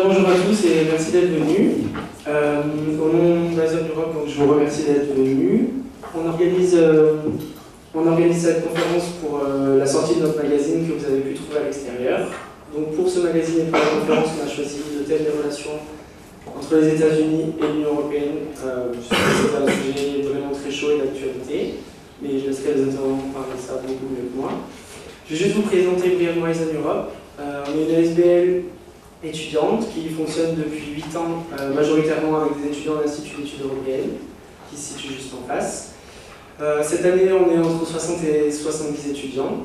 Bonjour à tous et merci d'être venus. Au nom d'Azov Europe, donc, je vous remercie d'être venus. On organise cette conférence pour la sortie de notre magazine que vous avez pu trouver à l'extérieur. Donc pour ce magazine et pour la conférence, on a choisi le thème des relations entre les États-Unis et l'Union européenne. Je sais que c'est un sujet vraiment très chaud et d'actualité, mais je laisserai les intervenants parler de ça beaucoup mieux que moi. Je vais juste vous présenter brièvement Azov Europe. On est une ASBL étudiante qui fonctionne depuis 8 ans, majoritairement avec des étudiants de l'Institut d'études européennes, qui se situe juste en face. Cette année, on est entre 60 et 70 étudiants.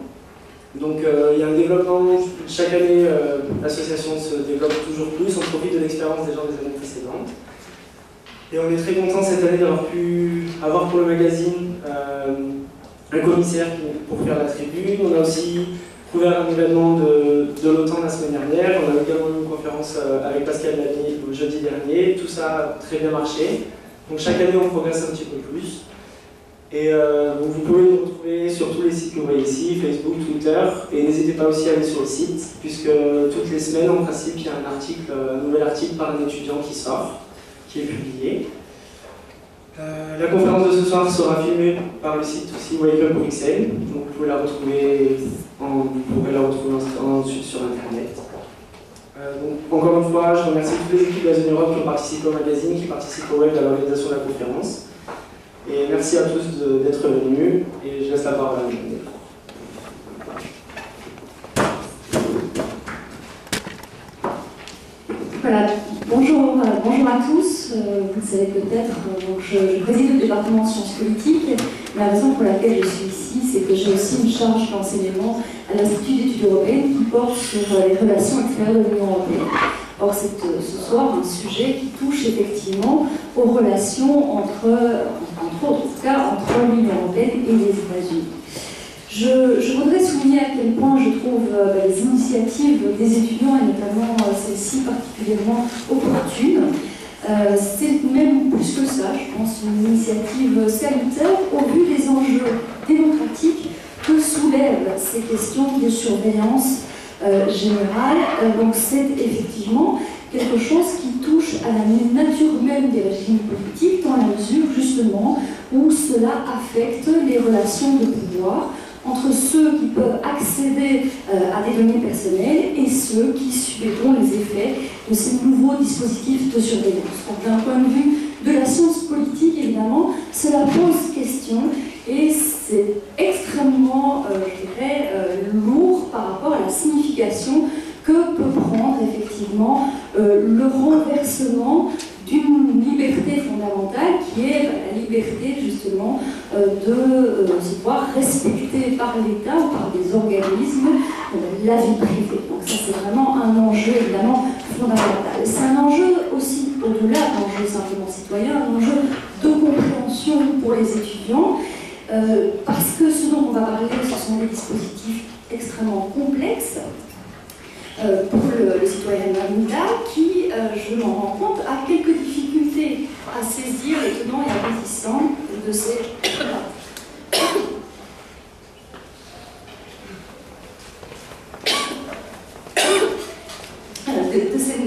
Donc il y a un développement, chaque année l'association se développe toujours plus, on profite de l'expérience des gens des années précédentes. Et on est très content cette année d'avoir pu avoir pour le magazine un commissaire pour faire la tribune. On a aussi couvert un événement de l'OTAN la semaine dernière, on a également eu une conférence avec Pascal Lamy le jeudi dernier, tout ça a très bien marché. Donc chaque année on progresse un petit peu plus. Et donc vous pouvez nous retrouver sur tous les sites que vous voyez ici, Facebook, Twitter, et n'hésitez pas aussi à aller sur le site, puisque toutes les semaines en principe il y a un nouvel article par un étudiant qui sort, qui est publié. La conférence de ce soir sera filmée par le site aussi Wake Up Bruxelles, donc vous pouvez la retrouver ensuite sur internet. Donc, encore une fois, je remercie toutes les équipes d'Azov Europe qui ont participé au magazine, qui participent au web à l'organisation de la conférence. Et merci à tous d'être venus, et je laisse la parole à vous. Voilà, bonjour à tous. Vous le savez peut-être, je préside le département de sciences politiques. La raison pour laquelle je suis ici, c'est que j'ai aussi une charge d'enseignement à l'Institut d'études européennes qui porte sur les relations extérieures de l'Union européenne. Or, c'est ce soir un sujet qui touche effectivement aux relations entre l'Union européenne et les États-Unis. Je voudrais souligner à quel point je trouve les initiatives des étudiants, et notamment celle-ci particulièrement opportune. C'est même plus que ça, je pense, une initiative salutaire au vu des enjeux démocratiques que soulèvent ces questions de surveillance générale. Donc c'est effectivement quelque chose qui touche à la nature même des régimes politiques, dans la mesure justement où cela affecte les relations de pouvoir entre ceux qui peuvent accéder à des données personnelles et ceux qui subiront les effets de ces nouveaux dispositifs de surveillance. Donc d'un point de vue de la science politique, évidemment, cela pose question et c'est extrêmement, lourd par rapport à la signification que peut prendre effectivement le renversement d'une liberté fondamentale qui est la liberté justement de se voir respectée par l'État ou par des organismes la vie privée. Donc ça c'est vraiment un enjeu évidemment fondamental. C'est un enjeu aussi au-delà d'un enjeu simplement citoyen, un enjeu de compréhension pour les étudiants parce que ce dont on va parler ce sont des dispositifs extrêmement complexes pour le citoyen lambda qui, je m'en rends compte, a quelques difficultés à saisir les tenants et aboutissants de ces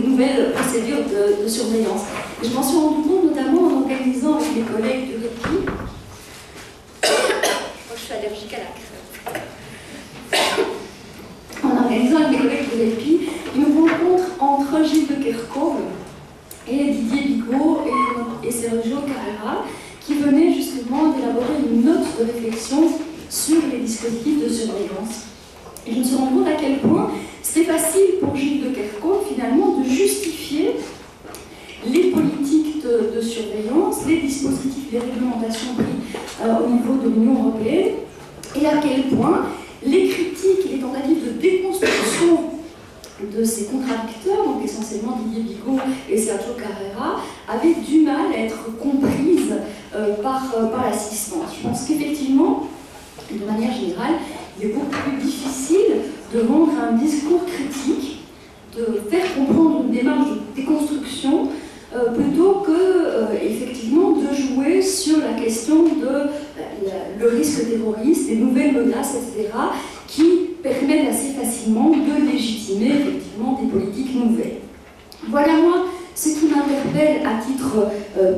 nouvelles procédures de surveillance. Et je m'en suis rendu compte notamment en organisant avec mes collègues du REPI. Je crois que je suis allergique à la crème. En organisant avec mes collègues de l'EPI une rencontre entre Gilles de Kerkhove et Didier Bigot et Sergio Carrera qui venaient justement d'élaborer une note de réflexion sur les dispositifs de surveillance. Et je me suis rendu compte à quel point c'était facile pour Gilles de Kerkhove finalement de justifier les politiques de surveillance, les dispositifs, les réglementations prises au niveau de l'Union européenne et à quel point les critiques et les tentatives de déconstruction de ces contradicteurs, donc essentiellement Didier Bigot et Sergio Carrera, avaient du mal à être comprises par l'assistance. Je pense qu'effectivement, de manière générale, il est beaucoup plus difficile de rendre un discours critique, de faire comprendre une démarche de déconstruction, plutôt que, effectivement, de jouer sur la question de le risque terroriste, des nouvelles menaces, etc., qui permettent assez facilement de légitimer effectivement des politiques nouvelles. Voilà moi ce qui m'interpelle à titre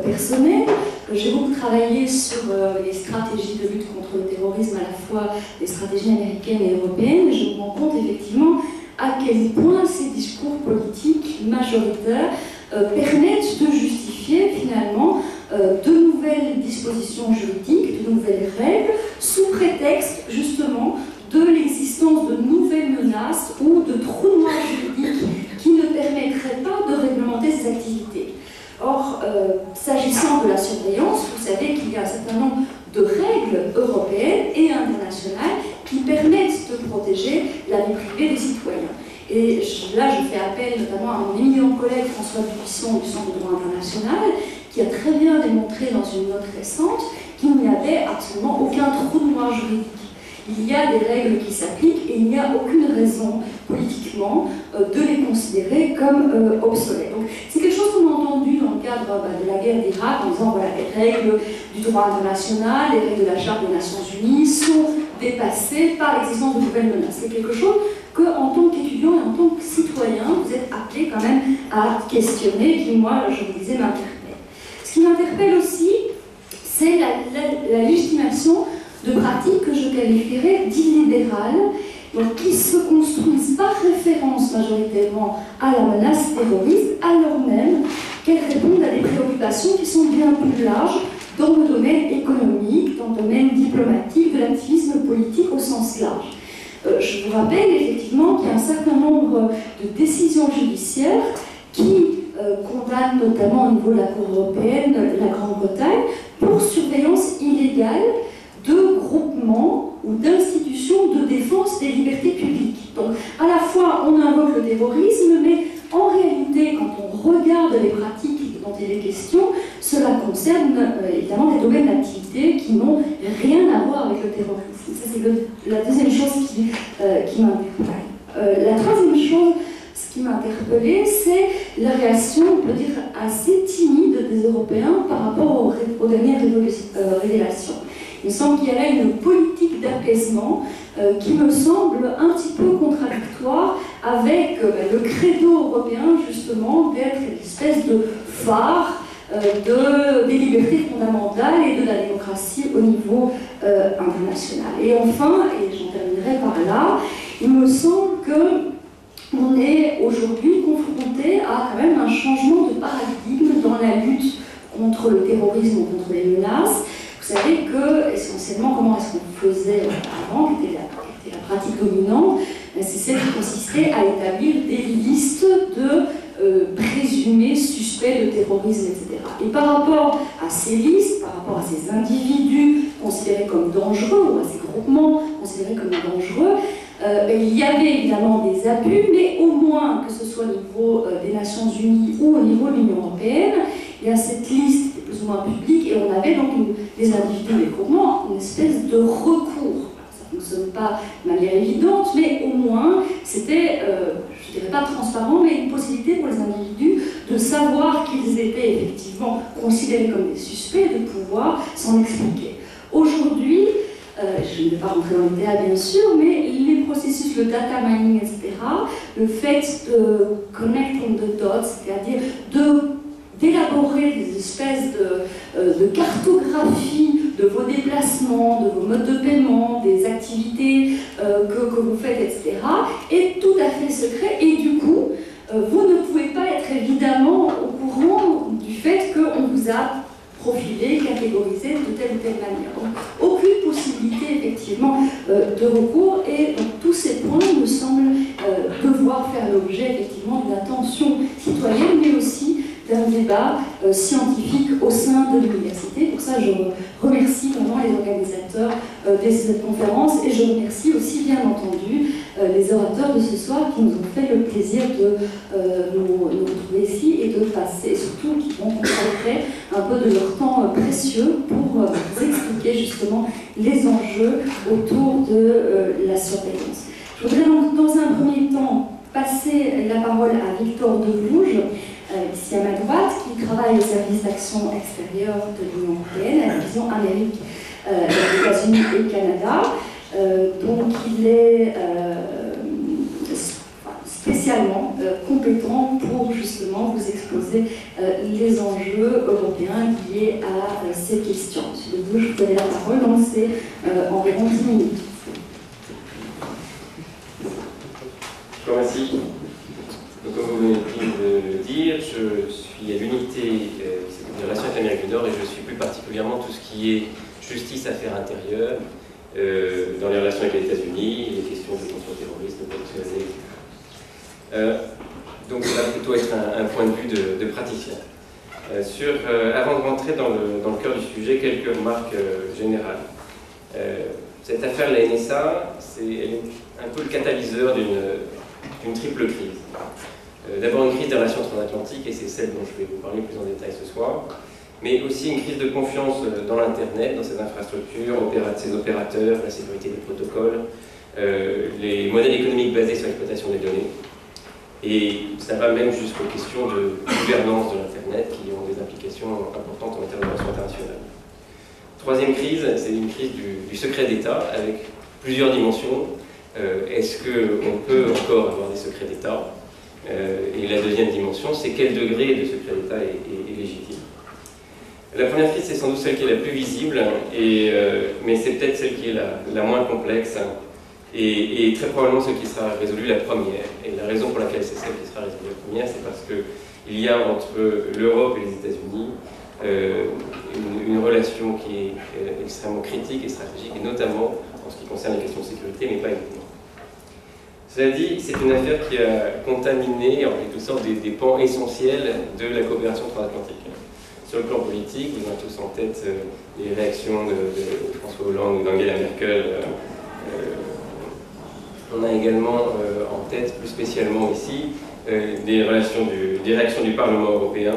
personnel. J'ai beaucoup travaillé sur les stratégies de lutte contre le terrorisme, à la fois les stratégies américaines et européennes, et je me rends compte effectivement à quel point ces discours politiques majoritaires permettent de justifier finalement de nouvelles dispositions juridiques, de nouvelles règles, sous prétexte justement de l'existence de nouvelles menaces ou de trous noirs juridiques qui ne permettraient pas de réglementer ces activités. Or, s'agissant de la surveillance, vous savez qu'il y a un certain nombre de règles européennes et internationales qui permettent de protéger la vie privée des citoyens. Et là, je fais appel notamment à mon éminent collègue François Dubuisson du Centre de droit international, qui a très bien démontré dans une note récente qu'il n'y avait absolument aucun trou noir juridique. Il y a des règles qui s'appliquent et il n'y a aucune raison politiquement de les considérer comme obsolètes. Donc c'est quelque chose qu'on a entendu dans le cadre de la guerre d'Irak en disant voilà, les règles du droit international, les règles de la Charte des Nations Unies sont dépassées par l'existence de nouvelles menaces. C'est quelque chose que, en tant qu'étudiant et en tant que citoyen, vous êtes appelé quand même à questionner, qui moi, je vous disais, m'interpelle. Ce qui m'interpelle aussi, c'est la légitimation de pratiques que je qualifierais d'illibérales, donc qui se construisent par référence majoritairement à la menace terroriste, alors même qu'elles répondent à des préoccupations qui sont bien plus larges dans le domaine économique, dans le domaine diplomatique, de l'activisme politique au sens large. Je vous rappelle effectivement qu'il y a un certain nombre de décisions judiciaires qui condamnent notamment au niveau de la Cour européenne la Grande-Bretagne pour surveillance illégale de groupements ou d'institutions de défense des libertés publiques. Donc, à la fois, on invoque le terrorisme, mais en réalité, quand on regarde les pratiques dont il est question, cela concerne évidemment des domaines d'activité qui n'ont rien à voir avec le terrorisme. Ça, c'est la deuxième chose qui m'interpelle. La troisième chose, ce qui m'a interpellée, c'est la réaction, on peut dire, assez timide des Européens par rapport aux dernières révélations. Il me semble qu'il y a là une politique d'apaisement qui me semble un petit peu contradictoire avec le credo européen, justement, d'être une espèce de phare des libertés fondamentales et de la démocratie au niveau international. Et enfin, et j'en terminerai par là, il me semble qu'on est aujourd'hui confronté à quand même un changement de paradigme dans la lutte contre le terrorisme ou contre les menaces. Vous savez que, essentiellement, comment est-ce qu'on faisait avant, qui était la pratique dominante, c'est celle qui consistait à établir des listes de présumés suspects de terrorisme, etc. Et par rapport à ces listes, par rapport à ces individus considérés comme dangereux, ou à ces groupements considérés comme dangereux, il y avait évidemment des abus, mais au moins, que ce soit au niveau des Nations Unies ou au niveau de l'Union européenne, il y a cette liste plus ou moins publique, et on avait donc des individus, des groupements, une espèce de recours. Ça ne fonctionne pas de manière évidente, mais au moins c'était, je ne dirais pas transparent, mais une possibilité pour les individus de savoir qu'ils étaient effectivement considérés comme des suspects et de pouvoir s'en expliquer. Aujourd'hui, je ne vais pas rentrer dans les détails bien sûr, mais les processus, le data mining, etc., le fait de connect on the dots, c'est-à-dire d'élaborer des espèces de cartographie de vos déplacements, de vos modes de paiement, des activités que vous faites, etc., est tout à fait secret et du coup, vous ne pouvez pas être évidemment au courant du fait qu'on vous a profilé, catégorisé de telle ou telle manière. Donc, aucune possibilité effectivement de recours et donc, tous ces points me semblent devoir faire l'objet effectivement d'une attention citoyenne, mais aussi d'un débat scientifique au sein de l'université. Pour ça, je remercie vraiment les organisateurs de cette conférence et je remercie aussi, bien entendu, les orateurs de ce soir qui nous ont fait le plaisir de nous retrouver ici et de passer, et surtout qui vont consacrer un peu de leur temps précieux pour vous expliquer justement les enjeux autour de la surveillance. Je voudrais donc, dans un premier temps, passer la parole à Victor Devouge, ici à ma droite, qui travaille au service d'action extérieure de l'Union européenne, à la division Amérique, des États-Unis et Canada. Donc il est spécialement compétent pour justement vous exposer les enjeux européens liés à ces questions. Monsieur Debouche, je vous donne la parole, donc c'est environ 10 minutes. Je vous remercie. Donc, comme vous venez de le dire, je suis à l'unité des relations avec l'Amérique du Nord et je suis plus particulièrement tout ce qui est justice, affaires intérieures, dans les relations avec les États-Unis, les questions de contre-terrorisme, de protection des données. Donc ça va plutôt être un point de vue de praticien. Avant de rentrer dans le cœur du sujet, quelques remarques générales. Cette affaire, la NSA, elle est un peu le catalyseur d'une triple crise. D'abord une crise des relations transatlantiques, et c'est celle dont je vais vous parler plus en détail ce soir, mais aussi une crise de confiance dans l'Internet, dans ses infrastructures, ses opérateurs, la sécurité des protocoles, les modèles économiques basés sur l'exploitation des données. Et ça va même jusqu'aux questions de gouvernance de l'Internet qui ont des implications importantes en matière de relations internationales. Troisième crise, c'est une crise du secret d'État avec plusieurs dimensions. Est-ce qu'on peut encore avoir des secrets d'État? Et la deuxième dimension, c'est quel degré de secret d'État est légitime. La première crise, c'est sans doute celle qui est la plus visible, mais c'est peut-être celle qui est la moins complexe, et très probablement celle qui sera résolue la première. Et la raison pour laquelle c'est celle qui sera résolue la première, c'est parce qu'il y a entre l'Europe et les États-Unis une relation qui est extrêmement critique et stratégique, et notamment en ce qui concerne les questions de sécurité, mais pas uniquement. Cela dit, c'est une affaire qui a contaminé en quelque sorte des pans essentiels de la coopération transatlantique. Sur le plan politique, vous avez tous en tête les réactions de François Hollande ou d'Angela Merkel. On a également en tête, plus spécialement ici, des réactions du Parlement européen,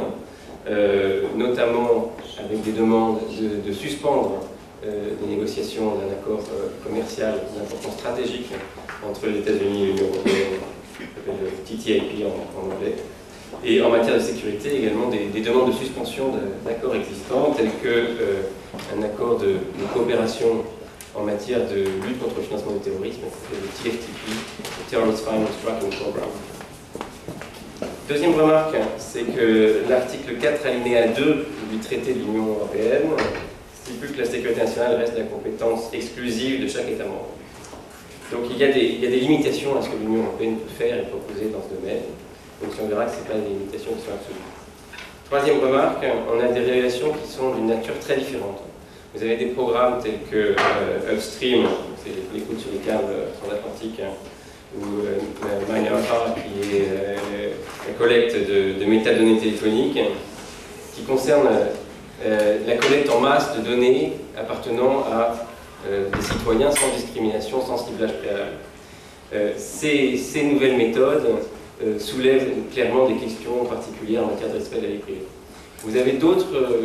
notamment avec des demandes de suspendre des négociations d'un accord commercial d'importance stratégique entre les États-Unis et l'Union européenne, qui s'appelle TTIP en anglais. Et en matière de sécurité, également des demandes de suspension d'accords existants, tels qu'un accord de coopération en matière de lutte contre le financement du terrorisme, le TFTP, le Terrorist Finance Tracking Program. Deuxième remarque, c'est que l'article 4 alinéa 2 du traité de l'Union européenne stipule que la sécurité nationale reste la compétence exclusive de chaque État membre. Donc il y a des limitations à ce que l'Union européenne peut faire et proposer dans ce domaine. Donc on verra que ce n'est pas des limitations qui sont absolues. Troisième remarque, on a des révélations qui sont d'une nature très différente. Vous avez des programmes tels que Upstream, c'est l'écoute sur les câbles transatlantiques, ou MineRR, qui est la collecte de métadonnées téléphoniques, qui concerne la collecte en masse de données appartenant à des citoyens sans discrimination, sans ciblage préalable. Ces nouvelles méthodes soulèvent clairement des questions particulières en matière de respect de la vie privée. Vous avez d'autres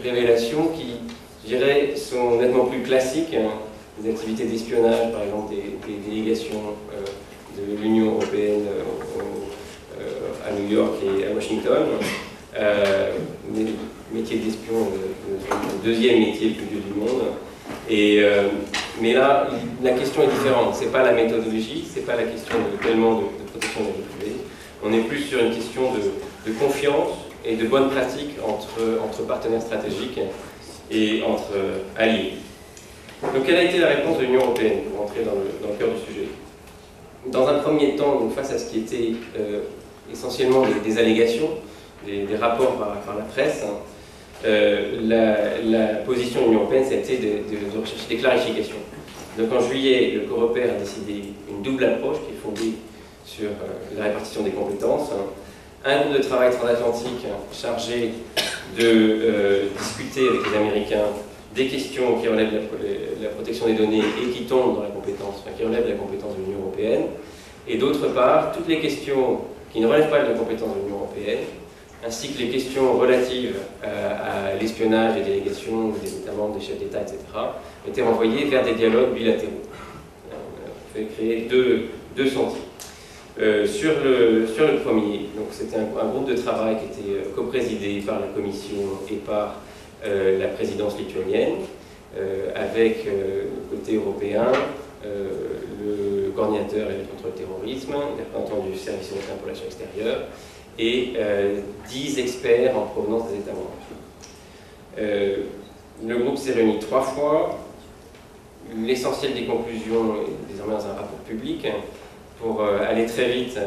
révélations qui, je dirais, sont nettement plus classiques, des activités d'espionnage, par exemple des délégations de l'Union européenne à New York et à Washington, des métiers d'espion, le deuxième métier le plus vieux du monde. Mais là, la question est différente. Ce n'est pas la méthodologie, ce n'est pas la question tellement de protection de la vie privée. On est plus sur une question de confiance et de bonnes pratiques entre partenaires stratégiques et entre alliés. Donc, quelle a été la réponse de l'Union européenne pour entrer dans le cœur du sujet? Dans un premier temps, donc, face à ce qui était essentiellement des allégations, des rapports par la presse, la position de l'Union européenne, ça a été de rechercher des clarifications. Donc en juillet, le Coreper a décidé une double approche qui est fondée sur la répartition des compétences. Un groupe de travail transatlantique chargé de discuter avec les Américains des questions qui relèvent de la protection des données et qui tombent dans la compétence, qui relèvent de la compétence de l'Union européenne. Et d'autre part, toutes les questions qui ne relèvent pas de la compétence de l'Union européenne, ainsi que les questions relatives à l'espionnage des délégations, des États membres, des chefs d'État, etc., étaient renvoyées vers des dialogues bilatéraux. On fait créer deux sentiers. Sur le premier, c'était un groupe de travail qui était coprésidé par la Commission et par la présidence lituanienne, avec le côté européen, le coordinateur et contre le terrorisme, les représentants du service européen pour l'action extérieure, et 10 experts en provenance des États membres. Le groupe s'est réuni 3 fois. L'essentiel des conclusions est désormais dans un rapport public. Pour aller très vite,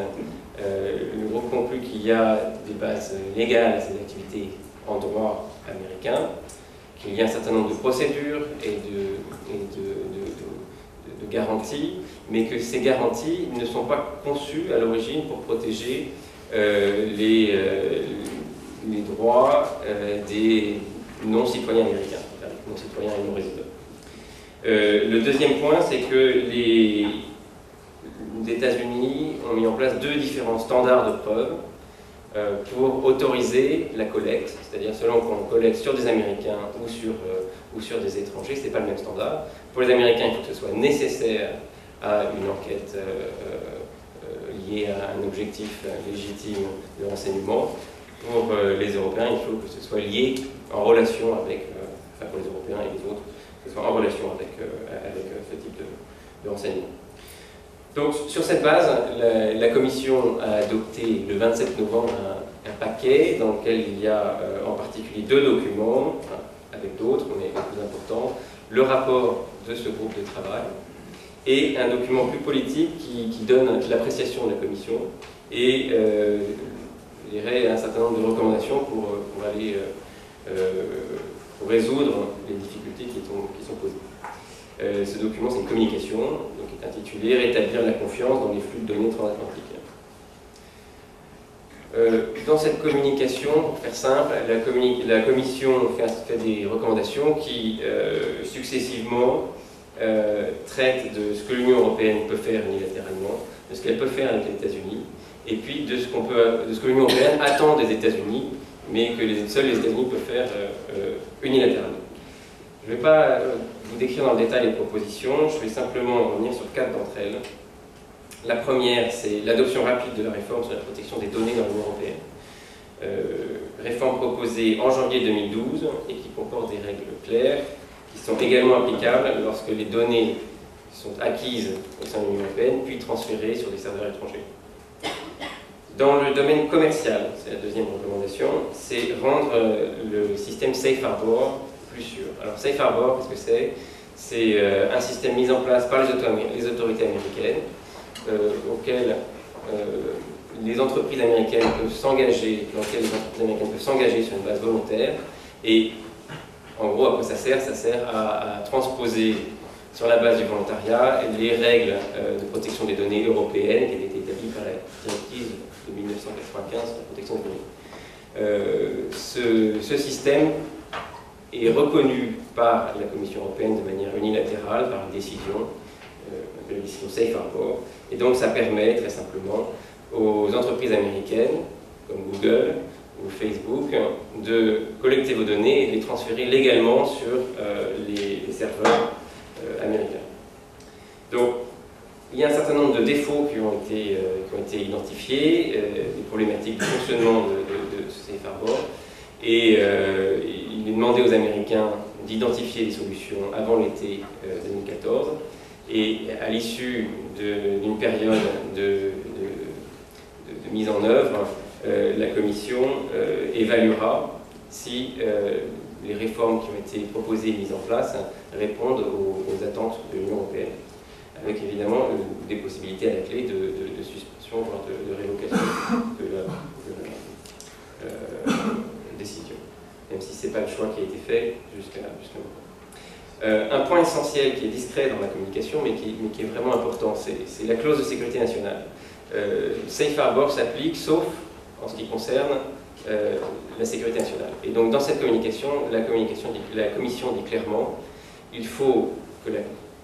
le groupe conclut qu'il y a des bases légales à ces activités en droit américain, qu'il y a un certain nombre de procédures et de garanties, mais que ces garanties ne sont pas conçues à l'origine pour protéger les droits des non-citoyens américains, enfin, non-citoyens et non-résidents. Le deuxième point, c'est que les États-Unis ont mis en place 2 différents standards de preuve pour autoriser la collecte, c'est-à-dire selon qu'on collecte sur des Américains ou sur des étrangers, ce n'est pas le même standard. Pour les Américains, il faut que ce soit nécessaire à une enquête liée à un objectif légitime de renseignement. Pour les Européens, il faut que ce soit lié en relation avec, enfin pour les Européens et les autres, que ce soit en relation avec ce type de renseignement. Donc, sur cette base, la Commission a adopté le 27 novembre un paquet dans lequel il y a en particulier 2 documents, avec d'autres, mais les plus importants, le rapport de ce groupe de travail et un document plus politique qui donne l'appréciation de la Commission et je dirais un certain nombre de recommandations pour aller pour résoudre les difficultés qui sont posées. Ce document, c'est une communication qui est intitulée « Rétablir la confiance dans les flux de données transatlantiques ». Dans cette communication, pour faire simple, la Commission fait des recommandations qui, successivement, traitent de ce que l'Union européenne peut faire unilatéralement, de ce qu'elle peut faire avec les États-Unis, et puis de ce que l'Union européenne attend des États-Unis, mais que seuls les États-Unis peuvent faire unilatéralement. Je ne vais pas vous décrire dans le détail les propositions, je vais simplement revenir sur 4 d'entre elles. La première, c'est l'adoption rapide de la réforme sur la protection des données dans l'Union européenne. Réforme proposée en janvier 2012 et qui comporte des règles claires qui sont également applicables lorsque les données sont acquises au sein de l'Union européenne puis transférées sur des serveurs étrangers. Dans le domaine commercial, c'est la deuxième recommandation, c'est rendre le système Safe Harbor plus sûr. Alors Safe Harbor, qu'est-ce que c'est? C'est un système mis en place par les autorités américaines auquel les entreprises américaines peuvent s'engager, dans lequel les entreprises américaines peuvent s'engager sur une base volontaire. Et en gros, à quoi ça sert? Ça sert à transposer sur la base du volontariat les règles de protection des données européennes qui avaient été établies par la directive de 1995 sur la protection des données. Ce système est reconnu par la Commission européenne de manière unilatérale par une décision, la décision Safe Harbor, et donc ça permet très simplement aux entreprises américaines, comme Google ou Facebook, de collecter vos données et de les transférer légalement sur les serveurs américains. Donc, il y a un certain nombre de défauts qui ont été identifiés, des problématiques de fonctionnement de ce Safe Harbor, et il est demandé aux Américains d'identifier des solutions avant l'été 2014, et à l'issue d'une période de mise en œuvre, la Commission évaluera si les réformes qui ont été proposées et mises en place répondent aux attentes de l'Union européenne, avec évidemment des possibilités à la clé de suspension, voire de révocation de la décision, même si ce n'est pas le choix qui a été fait jusqu'à maintenant. Un point essentiel qui est discret dans la communication, mais qui est vraiment important, c'est la clause de sécurité nationale. Safe Harbor s'applique sauf en ce qui concerne la sécurité nationale. Et donc dans cette communication, la Commission dit clairement il faut que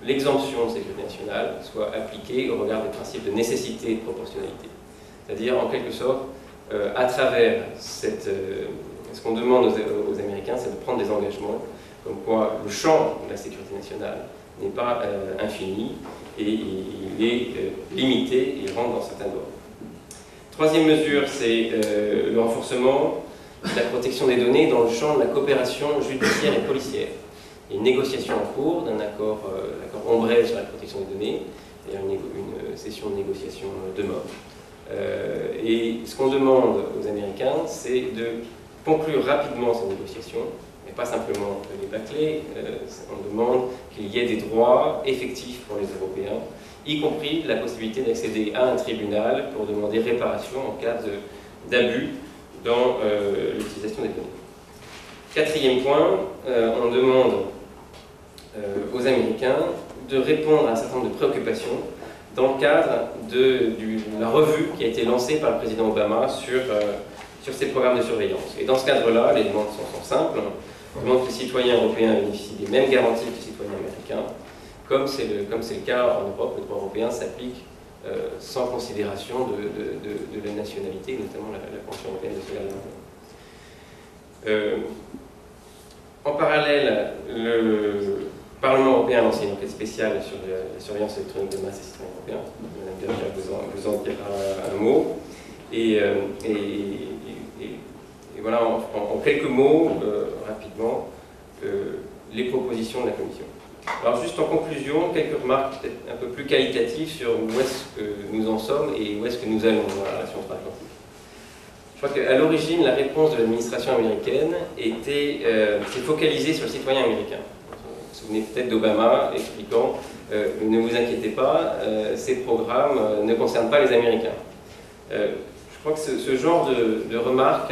l'exemption de sécurité nationale soit appliquée au regard des principes de nécessité et de proportionnalité. C'est-à-dire, en quelque sorte, à travers ce qu'on demande aux Américains, c'est de prendre des engagements, comme quoi le champ de la sécurité nationale n'est pas infini, et il est limité, il rentre dans certains ordres. Troisième mesure, c'est le renforcement de la protection des données dans le champ de la coopération judiciaire et policière. Il y a une négociation en cours d'un accord ombrelle sur la protection des données, c'est-à-dire une session de négociation demain. Et ce qu'on demande aux Américains, c'est de conclure rapidement ces négociations, et pas simplement de les bâcler. On demande qu'il y ait des droits effectifs pour les Européens, y compris la possibilité d'accéder à un tribunal pour demander réparation en cas d'abus dans l'utilisation des données. Quatrième point, on demande aux Américains de répondre à un certain nombre de préoccupations dans le cadre de la revue qui a été lancée par le président Obama sur ces programmes de surveillance. Et dans ce cadre-là, les demandes sont simples. On demande que les citoyens européens bénéficient des mêmes garanties que les citoyens américains. Comme c'est le cas en Europe, le droit européen s'applique sans considération de la nationalité, notamment la Convention européenne de sauvegarde. En parallèle, le Parlement européen a lancé une enquête spéciale sur la surveillance électronique de masse des citoyens européens. Madame Berger vous en dira un mot. Et voilà, en quelques mots, rapidement, les propositions de la Commission. Alors juste en conclusion, quelques remarques peut-être un peu plus qualitatives sur où est-ce que nous en sommes et où est-ce que nous allons dans la relation transatlantique. Je crois qu'à l'origine, la réponse de l'administration américaine s'est focalisée sur le citoyen américain. Vous vous souvenez peut-être d'Obama expliquant ne vous inquiétez pas, ces programmes ne concernent pas les Américains. Je crois que ce genre de remarque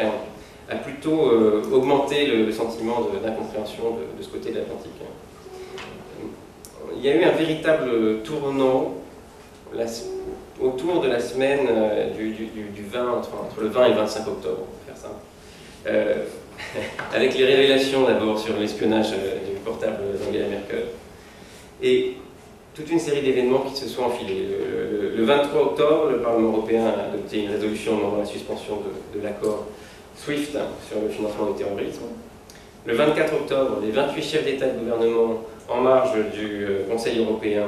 a plutôt augmenté le sentiment d'incompréhension de ce côté de l'Atlantique. Il y a eu un véritable tournant autour de la semaine du 20, entre le 20 et le 25 octobre, pour faire simple. Avec les révélations d'abord sur l'espionnage du portable d'Angela Merkel et toute une série d'événements qui se sont enfilés. Le 23 octobre, le Parlement européen a adopté une résolution demandant la suspension de l'accord SWIFT sur le financement du terrorisme. Le 24 octobre, les 28 chefs d'État et de gouvernement en marge du Conseil européen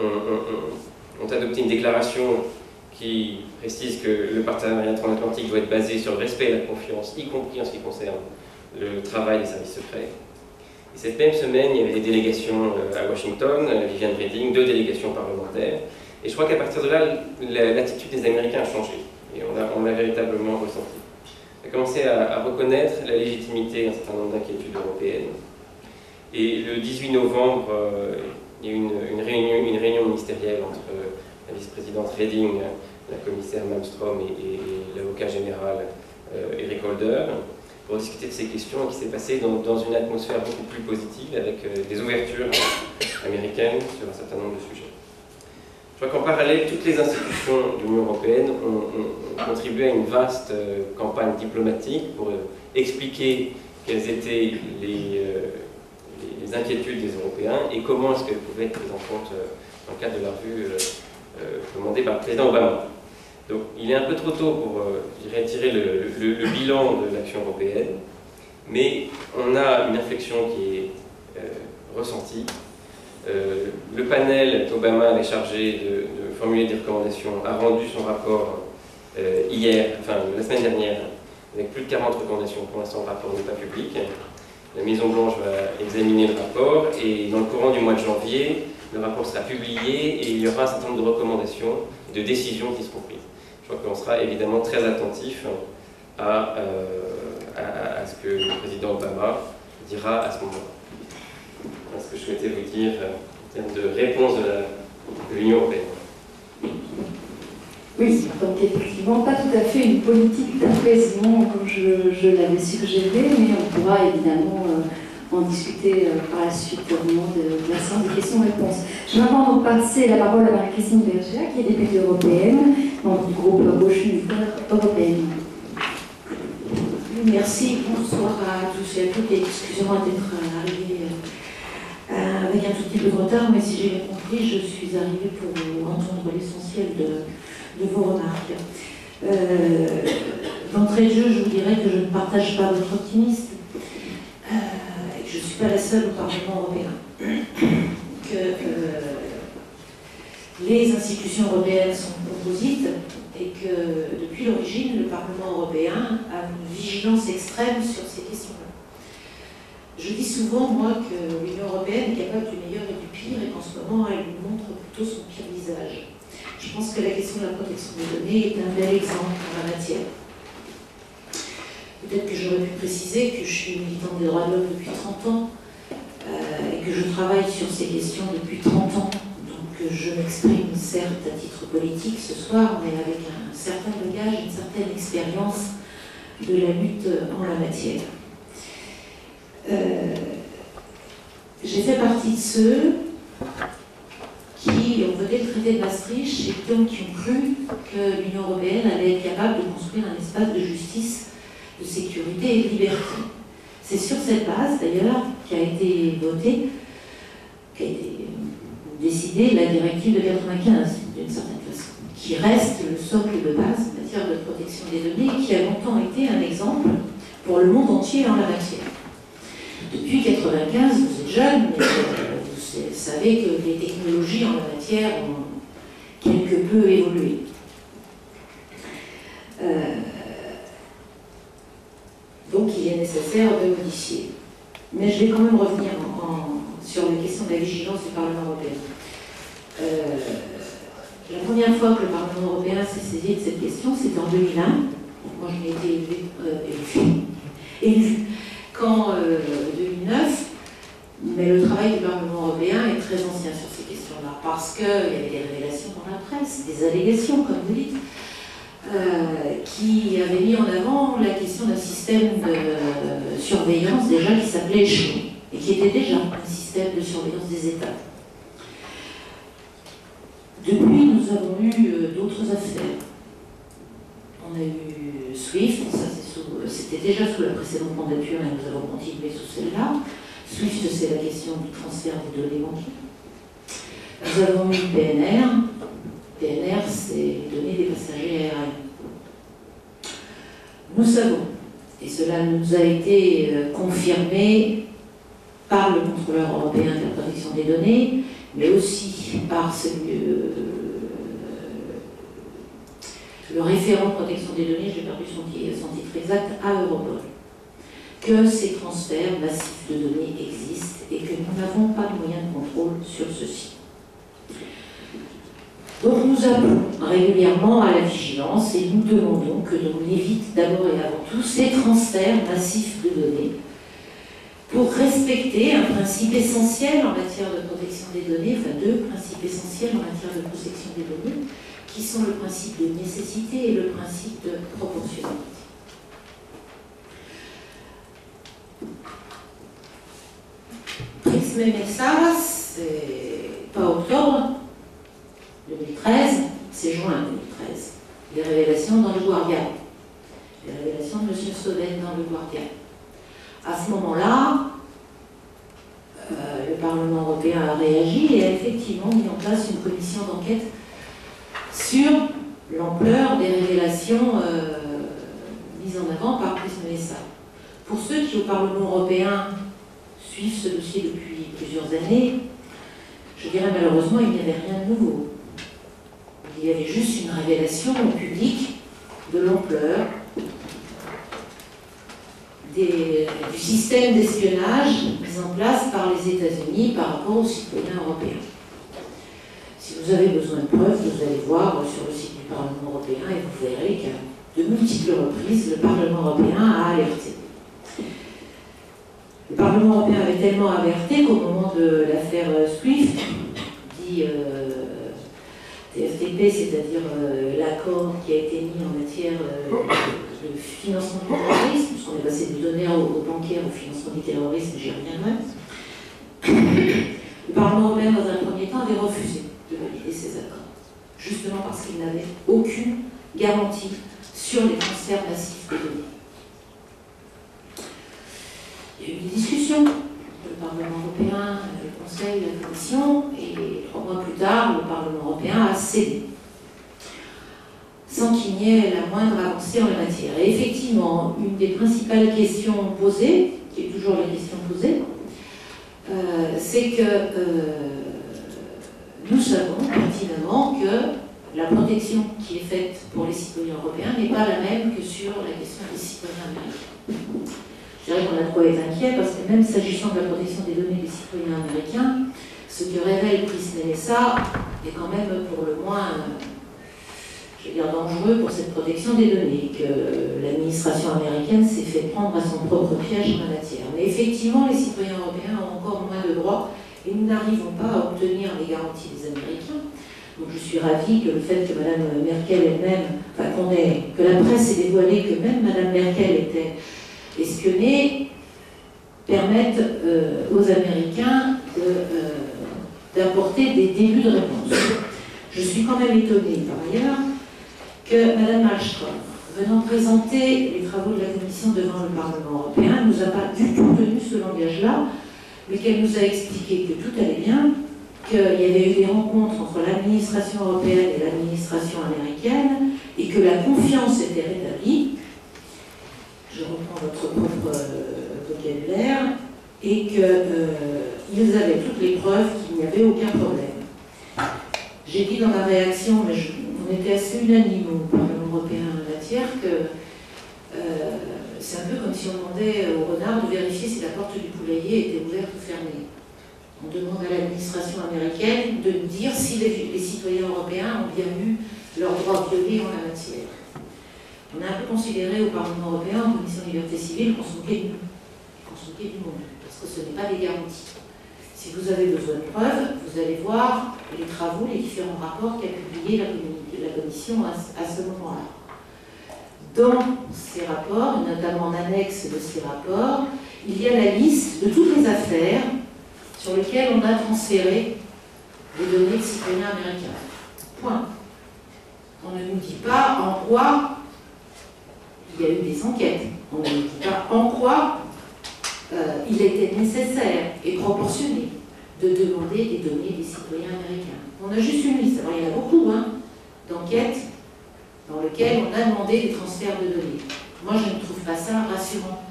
ont adopté une déclaration qui précise que le partenariat transatlantique doit être basé sur le respect et la confiance, y compris en ce qui concerne le travail des services secrets. Et cette même semaine, il y avait des délégations à Washington, Viviane Reding, 2 délégations parlementaires. Et je crois qu'à partir de là, l'attitude des Américains a changé. Et on l'a véritablement ressenti. On a commencé à reconnaître la légitimité d'un certain nombre d'inquiétudes européennes. Et le 18 novembre, il y a eu une réunion ministérielle entre la vice-présidente Reding, la commissaire Malmström et l'avocat général Eric Holder pour discuter de ces questions qui s'est passé dans une atmosphère beaucoup plus positive avec des ouvertures américaines sur un certain nombre de sujets. Je crois qu'en parallèle, toutes les institutions de l'Union européenne ont contribué à une vaste campagne diplomatique pour expliquer quelles étaient les inquiétudes des Européens et comment est-ce qu'elles pouvaient être prises en compte dans le cadre de la revue commandée par le président Obama. Donc il est un peu trop tôt pour tirer le bilan de l'action européenne, mais on a une inflexion qui est ressentie. Le panel qu'Obama avait chargé de formuler des recommandations a rendu son rapport la semaine dernière, avec plus de 40 recommandations. Pour l'instant, le rapport n'est pas public. La Maison-Blanche va examiner le rapport et dans le courant du mois de janvier, le rapport sera publié et il y aura un certain nombre de recommandations et de décisions qui seront prises. Je crois qu'on sera évidemment très attentif à ce que le président Obama dira à ce moment-là. Voilà ce que je souhaitais vous dire en termes de réponse de l'Union européenne. Oui, donc effectivement, pas tout à fait une politique d'apaisement comme je l'avais suggéré, mais on pourra évidemment en discuter par la suite au moment de la séance des questions-réponses. Je vais maintenant donc passer la parole à Marie-Christine Berger, qui est députée européenne, membre du groupe Gauche Unitaire Européenne. Merci, bonsoir à tous et à toutes, et excusez-moi d'être arrivée avec un tout petit peu de retard, mais si j'ai bien compris, je suis arrivée pour entendre l'essentiel de vos remarques. D'entrée de jeu, je vous dirais que je ne partage pas votre optimisme, et que je ne suis pas la seule au Parlement européen, que les institutions européennes sont composites et que depuis l'origine, le Parlement européen a une vigilance extrême sur ces questions-là. Je dis souvent, moi, que l'Union européenne est capable du meilleur et du pire et qu'en ce moment, elle nous montre plutôt son pire visage. Je pense que la question de la protection des données est un bel exemple en la matière. Peut-être que j'aurais pu préciser que je suis militante des droits de l'homme depuis 30 ans et que je travaille sur ces questions depuis 30 ans. Donc je m'exprime certes à titre politique ce soir, mais avec un certain bagage, une certaine expérience de la lutte en la matière. J'ai fait partie de ceux qui ont voté le traité de Maastricht et donc qui ont cru que l'Union européenne allait être capable de construire un espace de justice, de sécurité et de liberté. C'est sur cette base, d'ailleurs, qu'a été votée, qu'a été décidée la directive de 95, d'une certaine façon, qui reste le socle de base en matière de protection des données et qui a longtemps été un exemple pour le monde entier en la matière. Depuis 1995, vous êtes jeune, mais vous savez que les technologies en la matière ont quelque peu évolué. Donc il est nécessaire de modifier. Mais je vais quand même revenir sur les questions de la vigilance du Parlement européen. La première fois que le Parlement européen s'est saisi de cette question, c'était en 2001. Moi, je l'ai été élue qu'en 2009, mais le travail du Parlement européen est très ancien sur ces questions-là, parce qu'il y avait des révélations dans la presse, des allégations, comme vous dites, qui avaient mis en avant la question d'un système de surveillance déjà qui s'appelait Échelon, et qui était déjà un système de surveillance des États. Depuis, nous avons eu d'autres affaires. On a eu SWIFT, ça c'était déjà sous la précédente mandature et nous avons continué sous celle-là. SWIFT, c'est la question du transfert des données bancaires. Nous avons eu PNR. PNR, c'est les données des passagers aériens. Nous savons, et cela nous a été confirmé par le contrôleur européen de la protection des données, mais aussi par le référent protection des données, j'ai perdu son titre exact, à Europol, que ces transferts massifs de données existent et que nous n'avons pas de moyens de contrôle sur ceci. Donc nous appelons régulièrement à la vigilance et nous demandons que l'on évite d'abord et avant tout ces transferts massifs de données pour respecter un principe essentiel en matière de protection des données, enfin deux principes essentiels en matière de protection des données, qui sont le principe de nécessité et le principe de proportionnalité. Prix-Messara, c'est pas octobre 2013, c'est juin 2013. Les révélations dans le Guardian. Les révélations de M. Snowden dans le Guardian. À ce moment-là, le Parlement européen a réagi et a effectivement mis en place une commission d'enquête sur l'ampleur des révélations mises en avant par Prix-Messara. Pour ceux qui, au Parlement européen, suivent ce dossier depuis plusieurs années, je dirais malheureusement, il n'y avait rien de nouveau. Il y avait juste une révélation au public de l'ampleur du système d'espionnage mis en place par les États-Unis par rapport aux citoyens européens. Si vous avez besoin de preuves, vous allez voir sur le site du Parlement européen et vous verrez qu'à de multiples reprises, le Parlement européen a alerté. Le Parlement européen avait tellement alerté qu'au moment de l'affaire SWIFT, dit TFTP, c'est-à-dire l'accord qui a été mis en matière de financement du terrorisme, puisqu'on est passé du donnaire au bancaire au financement du terrorisme, j'y reviendrai. Le Parlement européen, dans un premier temps, avait refusé de valider ces accords, justement parce qu'il n'avait aucune garantie sur les transferts massifs de données. Il y a eu des discussions, le Parlement européen, le Conseil, la Commission, et 3 mois plus tard, le Parlement européen a cédé, sans qu'il n'y ait la moindre avancée en la matière. Et effectivement, une des principales questions posées, qui est toujours la question posée, c'est que nous savons pertinemment que la protection qui est faite pour les citoyens européens n'est pas la même que sur la question des citoyens américains. Je dirais qu'on a trop été inquiet parce que même s'agissant de la protection des données des citoyens américains, ce que révèle Prix-Messara est quand même pour le moins, je veux dire, dangereux pour cette protection des données, que l'administration américaine s'est fait prendre à son propre piège en la matière. Mais effectivement, les citoyens européens ont encore moins de droits et nous n'arrivons pas à obtenir les garanties des Américains. Donc je suis ravie que le fait que Mme Merkel elle-même, enfin que la presse ait dévoilé que même Mme Merkel était espionnée, permette aux Américains d'apporter des débuts de réponse. Je suis quand même étonnée par ailleurs que Mme Malmström, venant présenter les travaux de la Commission devant le Parlement européen, ne nous a pas du tout tenu ce langage-là, mais qu'elle nous a expliqué que tout allait bien, qu'il y avait eu des rencontres entre l'administration européenne et l'administration américaine, et que la confiance était rétablie. Je reprends votre propre vocabulaire, et qu'ils avaient toutes les preuves qu'il n'y avait aucun problème. J'ai dit dans ma réaction, mais on était assez unanime au Parlement européen en la matière, que c'est un peu comme si on demandait au renard de vérifier si la porte du poulailler était ouverte ou fermée. On demande à l'administration américaine de dire si les citoyens européens ont bien eu leurs droits violés en la matière. On a un peu considéré au Parlement européen, en commission liberté civile, qu'on se moquait du monde, parce que ce n'est pas des garanties. Si vous avez besoin de preuves, vous allez voir les travaux, les différents rapports qu'a publié la Commission à ce moment-là. Dans ces rapports, notamment en annexe de ces rapports, il y a la liste de toutes les affaires sur lesquelles on a transféré les données de citoyens américains. Point. On ne nous dit pas en quoi il y a eu des enquêtes. On ne nous dit pas en quoi il était nécessaire et proportionné de demander des données des citoyens américains. On a juste une liste. Alors il y en a beaucoup d'enquêtes dans lesquelles on a demandé des transferts de données. Moi, je ne trouve pas ça rassurant.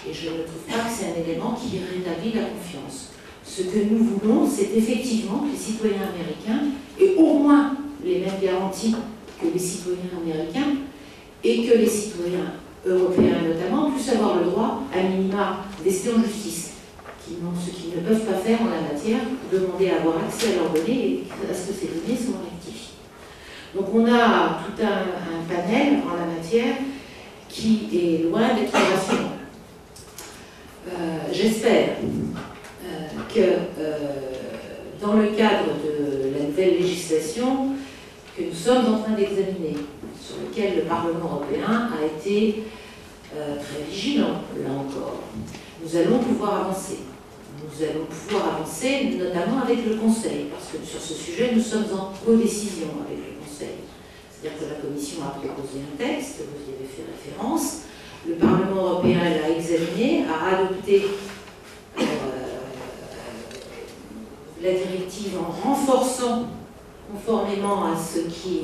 Et je ne trouve pas que c'est un élément qui rétablit la confiance. Ce que nous voulons, c'est effectivement que les citoyens américains aient au moins les mêmes garanties que les citoyens américains et que les citoyens européens notamment puissent avoir le droit, à minima, d'ester en justice, ce qu'ils ne peuvent pas faire en la matière, demander à avoir accès à leurs données et à ce que ces données soient rectifiées. Donc on a tout un panel en la matière qui est loin d'être rassurant. J'espère que dans le cadre de la nouvelle législation que nous sommes en train d'examiner, sur lequel le Parlement européen a été très vigilant, là encore, nous allons pouvoir avancer. Nous allons pouvoir avancer notamment avec le Conseil, parce que sur ce sujet, nous sommes en codécision avec le Conseil. C'est-à-dire que la Commission a proposé un texte, vous y avez fait référence, le Parlement européen l'a examiné, a adopté la directive en renforçant, conformément à ce qui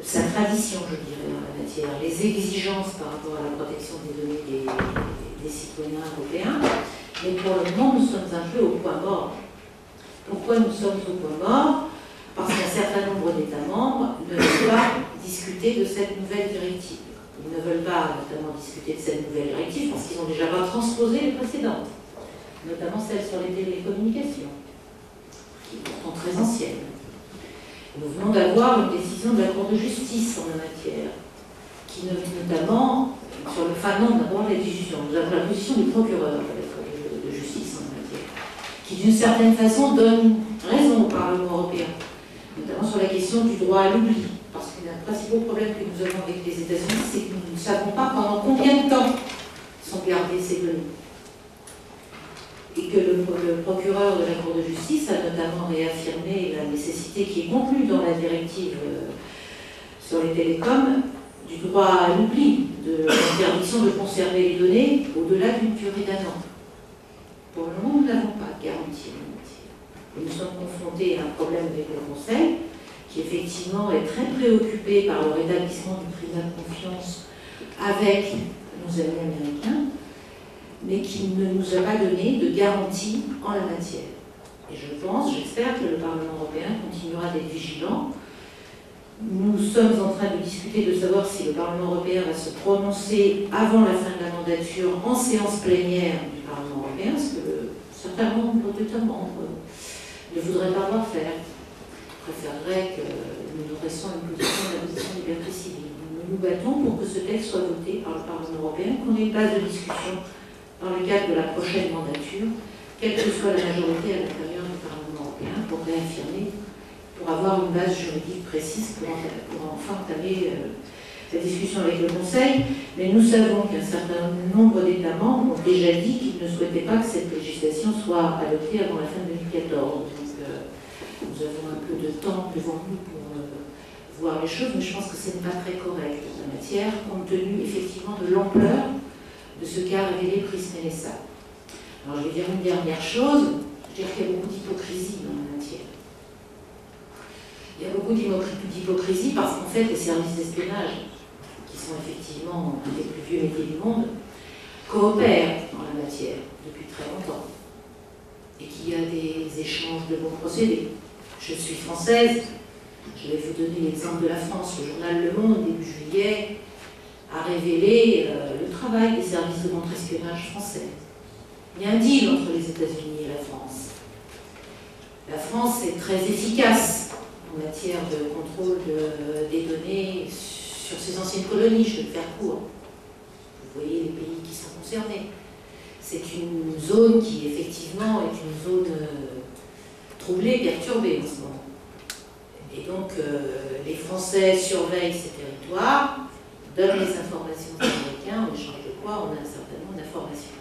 sa tradition, je dirais, en la matière, les exigences par rapport à la protection des données des citoyens européens. Mais pour le moment, nous sommes un peu au point mort. Pourquoi nous sommes au point mort? Parce qu'un certain nombre d'États membres ne veulent pas discuter de cette nouvelle directive. Ils ne veulent pas notamment discuter de cette nouvelle directive parce qu'ils n'ont déjà pas transposé les précédentes, notamment celle sur les télécommunications, qui est pourtant très ancienne. Nous venons d'avoir une décision de la Cour de justice en la matière, qui notamment, sur le non, d'abord la décision, nous avons la position du procureur de la Cour de justice en la matière, qui d'une certaine façon donne raison au Parlement européen, notamment sur la question du droit à l'oubli, parce que le principal problème que nous avons avec les États-Unis, c'est que nous ne savons pas pendant combien de temps sont gardées ces données. Et que le procureur de la Cour de justice a notamment réaffirmé la nécessité qui est contenue dans la directive sur les télécoms du droit à l'oubli, de l'interdiction de conserver les données au-delà d'une durée d'un an. Pour le moment, nous n'avons pas de garantie en la matière. Et nous sommes confrontés à un problème avec le Conseil, qui effectivement est très préoccupé par le rétablissement du climat de confiance avec nos amis américains, mais qui ne nous a pas donné de garantie en la matière. Et j'espère que le Parlement européen continuera d'être vigilant. Nous sommes en train de discuter de savoir si le Parlement européen va se prononcer avant la fin de la mandature en séance plénière du Parlement européen, ce que certains membres d'États membres ne voudraient pas voir faire. préférerais que nous restions une position liberté civile. Nous nous battons pour que ce texte soit voté par le Parlement européen, qu'on ait une base de discussion dans le cadre de la prochaine mandature, quelle que soit la majorité à l'intérieur du Parlement européen, pour réaffirmer, pour avoir une base juridique précise pour enfin entamer la discussion avec le Conseil. Mais nous savons qu'un certain nombre d'États membres ont déjà dit qu'ils ne souhaitaient pas que cette législation soit adoptée avant la fin de 2014. Donc nous avons un peu de temps devant nous pour voir les choses, mais je pense que ce n'est pas très correct en la matière, compte tenu effectivement de l'ampleur de ce qu'a révélé Prism-NSA. Alors je vais dire une dernière chose, je dirais qu'il y a beaucoup d'hypocrisie dans la matière. Il y a beaucoup d'hypocrisie parce qu'en fait les services d'espionnage, qui sont effectivement un des plus vieux métiers du monde, coopèrent dans la matière depuis très longtemps. Et qu'il y a des échanges de bons procédés. Je suis française, je vais vous donner l'exemple de la France. Le journal Le Monde, début juillet, a révélé le travail des services de contre-espionnage français. Il y a un deal entre les États-Unis et la France. La France est très efficace en matière de contrôle des données sur ses anciennes colonies, je vais le faire court. Vous voyez les pays qui sont concernés. C'est une zone qui, effectivement, est une zone troublée, perturbée en ce moment. Et donc, les Français surveillent ces territoires, donnent les informations aux Américains, en échange de quoi on a un certain nombre d'informations.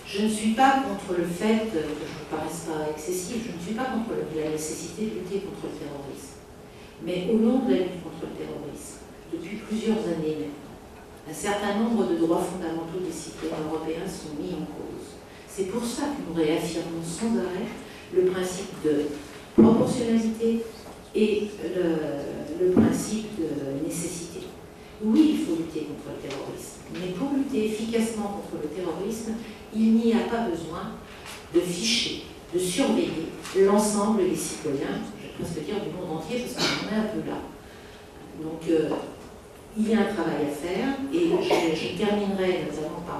Je ne suis pas contre le fait, que je ne me paraisse pas excessif, je ne suis pas contre la nécessité de lutter contre le terrorisme. Mais au long de la lutte contre le terrorisme, depuis plusieurs années maintenant, un certain nombre de droits fondamentaux des citoyens européens sont mis en cause. C'est pour ça que nous réaffirmons sans arrêt le principe de proportionnalité et le principe de nécessité. Oui, il faut lutter contre le terrorisme, mais pour lutter efficacement contre le terrorisme, il n'y a pas besoin de ficher, de surveiller l'ensemble des citoyens, je vais presque dire du monde entier, parce qu'on en est un peu là. Donc, il y a un travail à faire, et je terminerai notamment par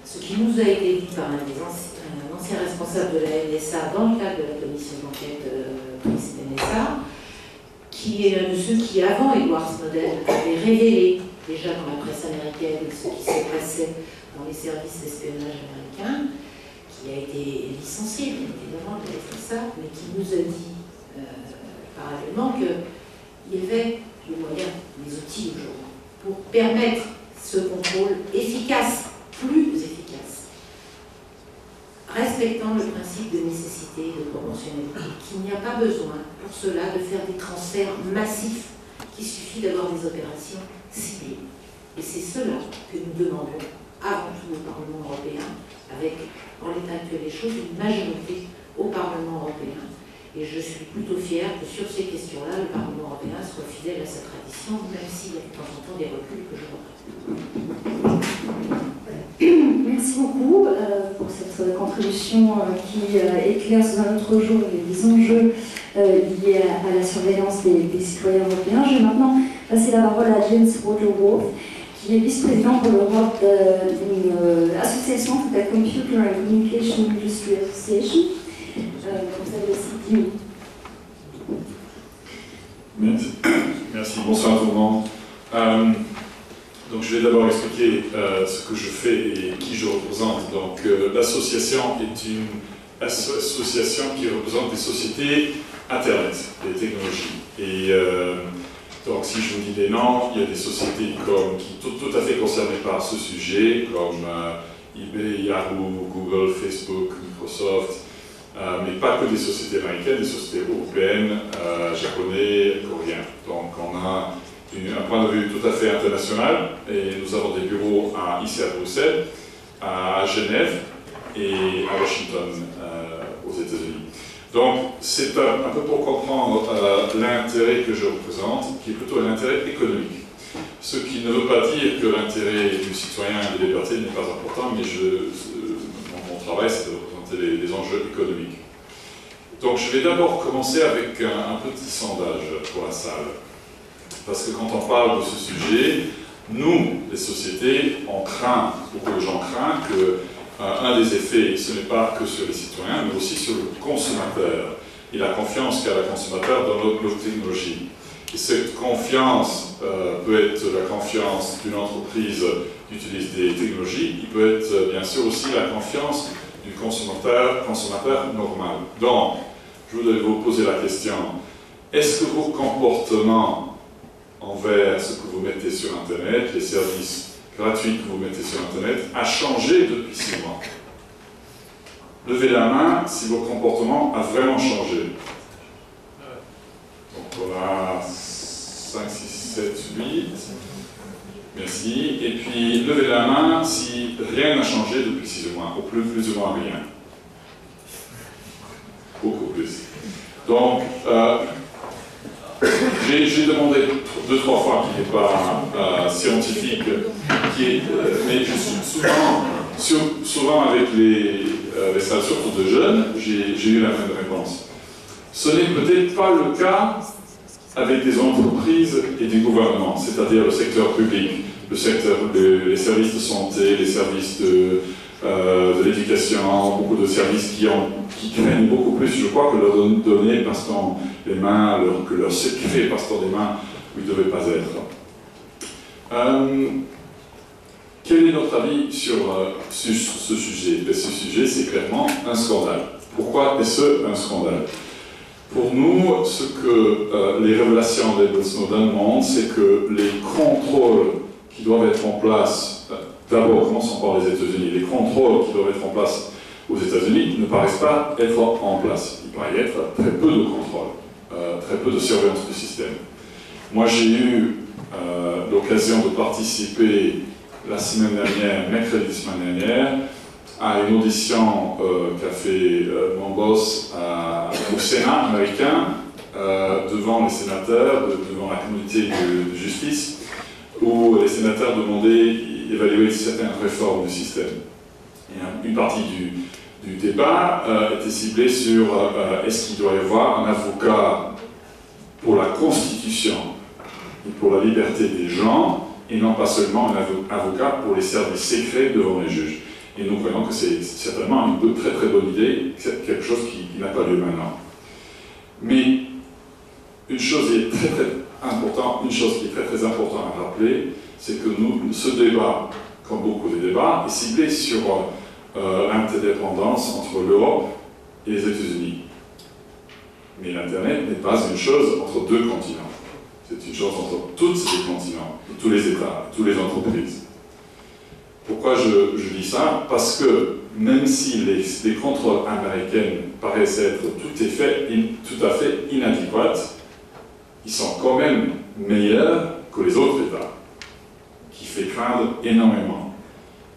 ce qui nous a été dit par un ancien responsable de la NSA dans le cadre de la commission d'enquête Prism-NSA, qui est l'un de ceux qui, avant Edward Snowden, avait révélé déjà dans la presse américaine ce qui se passait dans les services d'espionnage américains, qui a été licencié, bien évidemment, de la NSA, mais qui nous a dit parallèlement qu'il y avait les moyens, les outils aujourd'hui, pour permettre ce contrôle efficace, plus efficace, respectant le principe de nécessité et de proportionnalité, qu'il n'y a pas besoin pour cela de faire des transferts massifs, qu'il suffit d'avoir des opérations ciblées. Et c'est cela que nous demandons avant tout au Parlement européen, avec, en l'état actuel des choses, une majorité au Parlement européen. Et je suis plutôt fière que sur ces questions-là, le Parlement européen soit fidèle à sa tradition, même s'il y a de temps en temps des reculs que je regrette. Merci beaucoup pour cette contribution qui éclaire sous un autre jour les enjeux liés à la surveillance des citoyens européens. Je vais maintenant passer la parole à James Waterworth, qui est vice-président pour l'Europe d'une association qui s'appelle Computer and Communication Industry Association. Vous avez aussi 10 minutes. Merci, bonsoir tout le monde. Donc je vais d'abord expliquer ce que je fais et qui je représente. Donc l'association est une association qui représente des sociétés Internet, des technologies. Et donc si je vous dis des noms, il y a des sociétés qui sont tout à fait concernées par ce sujet, comme eBay, Yahoo, Google, Facebook, Microsoft, mais pas que des sociétés américaines, des sociétés européennes, japonaises, coréennes. Donc on a un point de vue tout à fait international, et nous avons des bureaux ici à Bruxelles, à Genève et à Washington, aux États-Unis. Donc c'est un peu pour comprendre l'intérêt que je représente, qui est plutôt un intérêt économique. Ce qui ne veut pas dire que l'intérêt du citoyen et des libertés n'est pas important, mais mon travail, c'est de représenter les enjeux économiques. Donc je vais d'abord commencer avec un petit sondage pour la salle. Parce que quand on parle de ce sujet, nous, les sociétés, on craint, beaucoup de gens craignent que un des effets, ce n'est pas que sur les citoyens, mais aussi sur le consommateur. et la confiance qu'a le consommateur dans notre technologie. Et cette confiance peut être la confiance d'une entreprise qui utilise des technologies, il peut être bien sûr aussi la confiance du consommateur normal. Donc, je voudrais vous poser la question, est-ce que vos comportements envers ce que vous mettez sur Internet, les services gratuits que vous mettez sur Internet, a changé depuis 6 mois? Levez la main si vos comportements ont vraiment changé. Donc on a 5, 6, 7, 8. Merci. Et puis levez la main si rien n'a changé depuis 6 mois, ou plus ou moins rien. Beaucoup plus. Donc, j'ai demandé 2-3 fois qu'il n'est pas scientifique, mais je suis souvent avec les salles, surtout de jeunes, j'ai eu la même réponse. Ce n'est peut-être pas le cas avec des entreprises et des gouvernements, c'est-à-dire le secteur public, les services de santé, les services de l'éducation, beaucoup de services qui craignent beaucoup plus, je crois, que leurs données passent dans les mains, que leurs secrets passent dans des mains où ils ne devaient pas être. Quel est notre avis sur ce sujet? Ce sujet, c'est clairement un scandale. Pourquoi est-ce un scandale? Pour nous, ce que les révélations d'Edward Snowden montrent, c'est que les contrôles qui doivent être en place, d'abord, commençons par les États-Unis, les contrôles qui doivent être en place aux États-Unis ne paraissent pas être en place. Il paraît y être très peu de contrôles, très peu de surveillance du système. Moi, j'ai eu l'occasion de participer la semaine dernière, mercredi semaine dernière, à une audition qu'a fait mon boss au Sénat américain, devant les sénateurs, devant la communauté de justice, où les sénateurs demandaient d'évaluer certaines réformes du système. Et une partie du débat était ciblée sur est-ce qu'il doit y avoir un avocat pour la Constitution et pour la liberté des gens, et non pas seulement un avocat pour les services secrets devant les juges. Et nous croyons que c'est certainement une très très bonne idée, quelque chose qui n'a pas lieu maintenant. Mais une chose qui est très très importante à rappeler, c'est que ce débat, comme beaucoup de débats, est ciblé sur l'interdépendance entre l'Europe et les États-Unis. Mais l'Internet n'est pas une chose entre deux continents. C'est une chose entre tous les continents, tous les États, toutes les entreprises. Pourquoi je dis ça? Parce que même si les contrôles américains paraissent être tout à fait inadéquats, ils sont quand même meilleurs que les autres États, qui fait craindre énormément.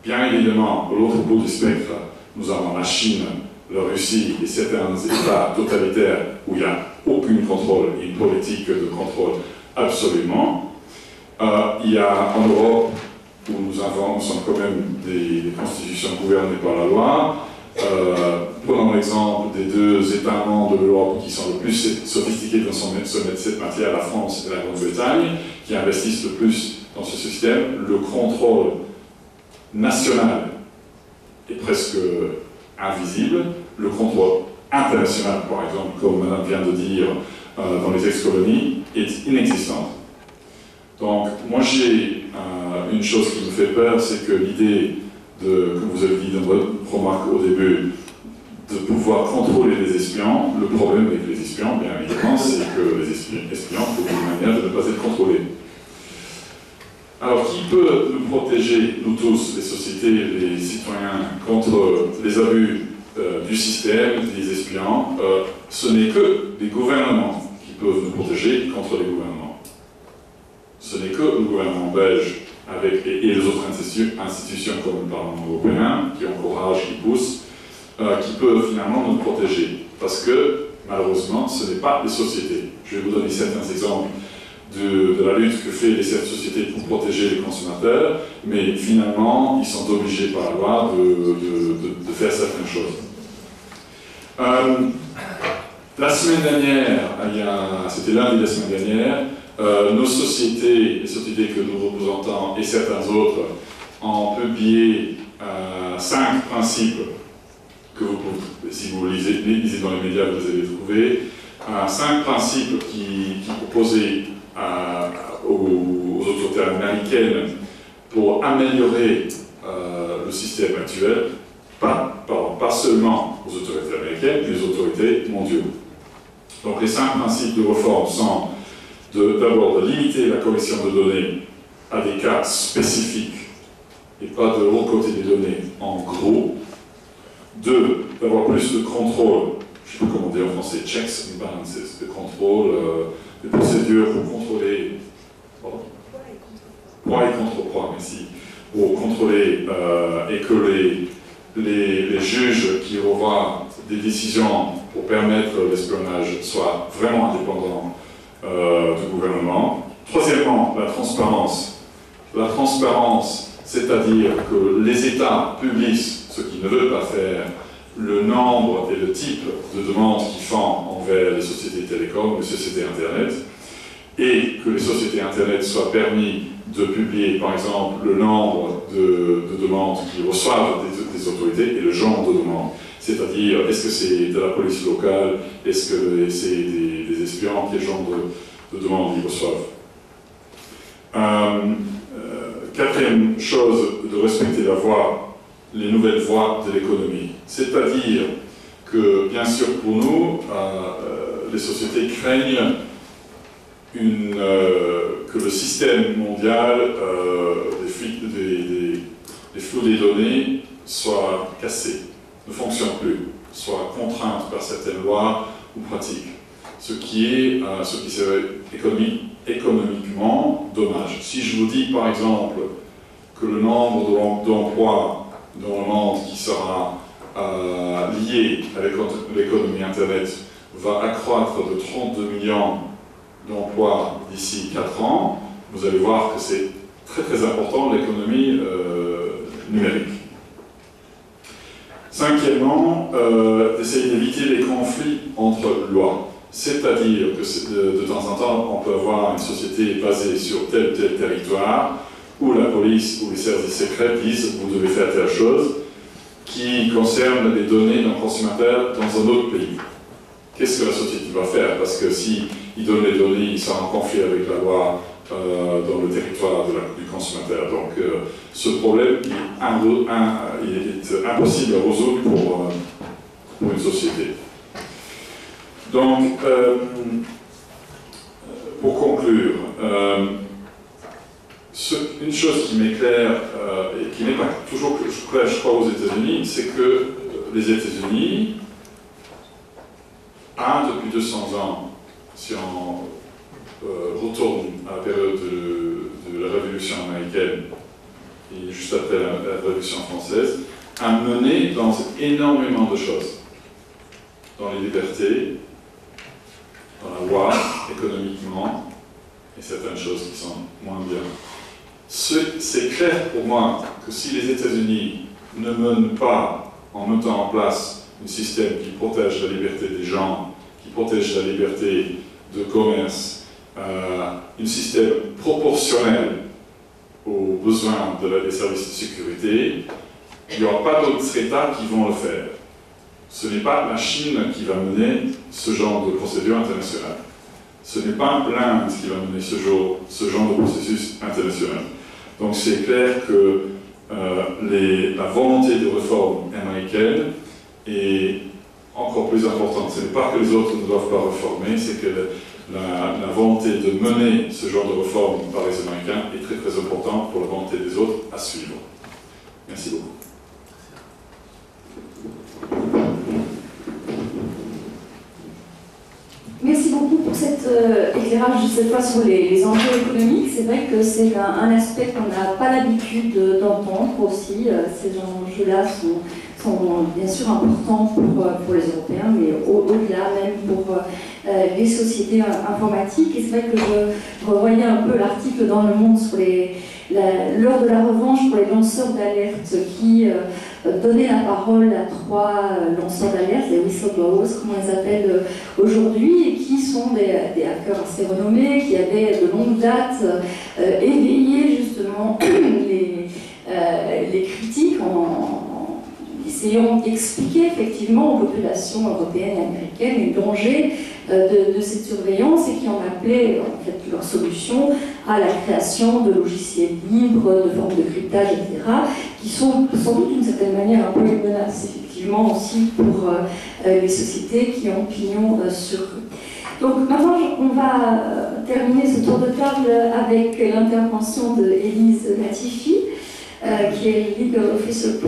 Bien évidemment, de l'autre bout du spectre, nous avons la Chine, la Russie et certains États totalitaires où il n'y a aucun contrôle et une politique de contrôle absolument. Il y a en Europe où nous sommes quand même des constitutions gouvernées par la loi. Prenons l'exemple des 2 États membres de l'Europe qui sont le plus sophistiqués dans cette matière, la France et la Grande-Bretagne, qui investissent le plus dans ce système. Le contrôle national est presque invisible. Le contrôle international, par exemple, comme Madame vient de dire, dans les ex-colonies, est inexistant. Donc, moi j'ai une chose qui me fait peur, c'est que l'idée, que vous avez dit dans votre remarque au début, de pouvoir contrôler les espions, le problème avec les espions, bien évidemment, c'est que les espions trouvent une manière de ne pas être contrôlés. Alors, qui peut nous protéger, nous tous, les sociétés, les citoyens, contre les abus du système, des espions? Ce n'est que les gouvernements qui peuvent nous protéger contre les gouvernements. Ce n'est que le gouvernement belge et les autres institutions comme le Parlement européen qui encouragent, qui poussent, qui peuvent finalement nous protéger. Parce que, malheureusement, ce n'est pas les sociétés. Je vais vous donner certains exemples de la lutte que fait cette société pour protéger les consommateurs, mais finalement, ils sont obligés par la loi de faire certaines choses. La semaine dernière, c'était lundi la semaine dernière, nos sociétés, les sociétés que nous représentons et certains autres, ont publié 5 principes que vous pouvez, si vous lisez dans les médias, vous les avez trouvés. 5 principes qui proposés aux autorités américaines pour améliorer le système actuel, pas seulement aux autorités américaines, mais aux autorités mondiales. Donc les 5 principes de réforme sont d'abord de limiter la collection de données à des cas spécifiques et pas de recoter des données en gros. 2, d'avoir plus de contrôle, je ne sais pas comment dire en français, checks and balances, de contrôle, de procédures pour contrôler, pour contrôler et que les juges qui revoient des décisions pour permettre l'espionnage soient vraiment indépendants du gouvernement. Troisièmement, la transparence. La transparence, c'est-à-dire que les États publient ce qu'ils ne veulent pas faire, le nombre et le type de demandes qu'ils font envers les sociétés télécoms, les sociétés Internet, et que les sociétés Internet soient permis de publier, par exemple, le nombre de demandes qu'ils reçoivent des autorités et le genre de demande. C'est-à-dire, est-ce que c'est de la police locale, est-ce que c'est des espions, quel genre de demandes ils reçoivent. Quatrième chose, de respecter les nouvelles voies de l'économie. C'est-à-dire que, bien sûr, pour nous, les sociétés craignent que le système mondial des flux des données soit cassé, ne fonctionne plus, soit contraint par certaines lois ou pratiques. Ce qui serait économiquement dommage. Si je vous dis par exemple que le nombre d'emplois dans le monde qui sera lié à l'économie Internet va accroître de 32 millions d'emplois d'ici 4 ans, vous allez voir que c'est très très important l'économie numérique. Cinquièmement, d'essayer d'éviter les conflits entre lois. C'est-à-dire que de temps en temps, on peut avoir une société basée sur tel ou tel territoire où la police ou les services secrets disent vous devez faire telle chose qui concerne les données d'un consommateur dans un autre pays. Qu'est-ce que la société va faire? Parce que s'ils donnent les données, ils sont en conflit avec la loi dans le territoire du consommateur. Donc ce problème est impossible à résoudre pour une société. Donc, pour conclure, une chose qui m'est claire et qui n'est pas toujours claire, je crois, aux États-Unis, c'est que les États-Unis, depuis 200 ans, si on retourne à la période de la Révolution américaine et juste après la Révolution française, a mené dans énormément de choses, dans les libertés, dans la loi, économiquement, et certaines choses qui sont moins bien. C'est clair pour moi que si les États-Unis ne menent pas, en mettant en place un système qui protège la liberté des gens, qui protège la liberté de commerce, un système proportionnel aux besoins des services de sécurité, il n'y aura pas d'autres États qui vont le faire. Ce n'est pas la Chine qui va mener ce genre de procédure internationale. Ce n'est pas l'Inde qui va mener ce genre de processus international. Donc c'est clair que la volonté de réforme américaine est encore plus importante. Ce n'est pas que les autres ne doivent pas réformer, c'est que la volonté de mener ce genre de réforme par les Américains est très très importante pour la volonté des autres à suivre. Merci beaucoup. Merci beaucoup pour cet éclairage de cette fois sur les enjeux économiques. C'est vrai que c'est un aspect qu'on n'a pas l'habitude d'entendre aussi. Ces enjeux-là sont bien sûr importants pour les Européens, mais au-delà même pour les sociétés informatiques. Et c'est vrai que je revoyais un peu l'article dans Le Monde sur l'heure de la revanche pour les lanceurs d'alerte qui donnaient la parole à 3 lanceurs d'alerte, les whistleblowers, comme on les appelle aujourd'hui, et qui sont des hackers assez renommés, qui avaient de longue date éveillé justement les critiques, les essayant d'expliquer effectivement aux populations européennes et américaines les dangers de cette surveillance et qui en appelaient en fait leur solution à la création de logiciels libres, de formes de cryptage, etc., qui sont sans doute d'une certaine manière un peu une menace effectivement aussi pour les sociétés qui ont pignon sur eux. Donc maintenant, on va terminer ce tour de table avec l'intervention de Élise Latifi, qui est Legal Officer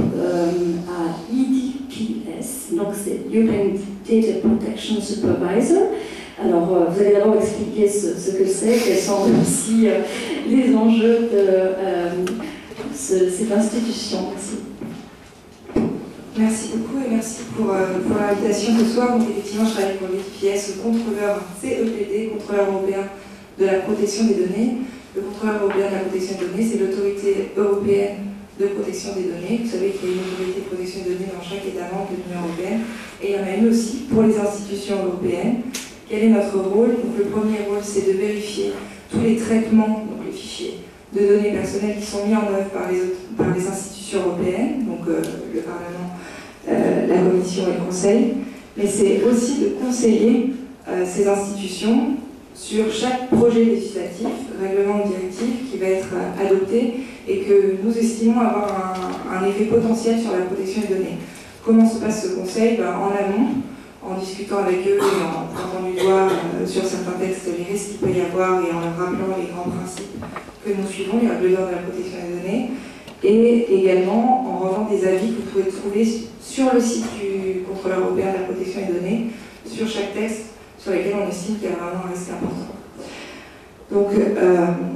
à EDPS, donc c'est European Data Protection Supervisor. Alors, vous allez d'abord expliquer ce que c'est, quels sont aussi les enjeux de cette institution. Merci. Merci beaucoup et merci pour l'invitation ce soir. Donc, effectivement, je travaille pour l'EDPS, le contrôleur CEPD, contrôleur européen de la protection des données. Le contrôleur européen de la protection des données, c'est l'autorité européenne de protection des données. Vous savez qu'il y a une autorité de protection des données dans chaque État membre de l'Union européenne. Et il y en a une aussi pour les institutions européennes. Quel est notre rôle? Donc, le premier rôle, c'est de vérifier tous les traitements, donc les fichiers de données personnelles qui sont mis en œuvre par les institutions européennes, donc le Parlement, la Commission et le Conseil. Mais c'est aussi de conseiller ces institutions sur chaque projet législatif, règlement ou directive qui va être adopté et que nous estimons avoir un effet potentiel sur la protection des données. Comment se passe ce conseil? En amont, en discutant avec eux et en pointant du doigt sur certains textes les risques qu'il peut y avoir et en leur rappelant les grands principes que nous suivons, les règles d'or de la protection des données, et également en rendant des avis que vous pouvez trouver sur le site du contrôleur européen de la protection des données, sur chaque texte sur lesquels on estime qu'il y a vraiment un risque important. Donc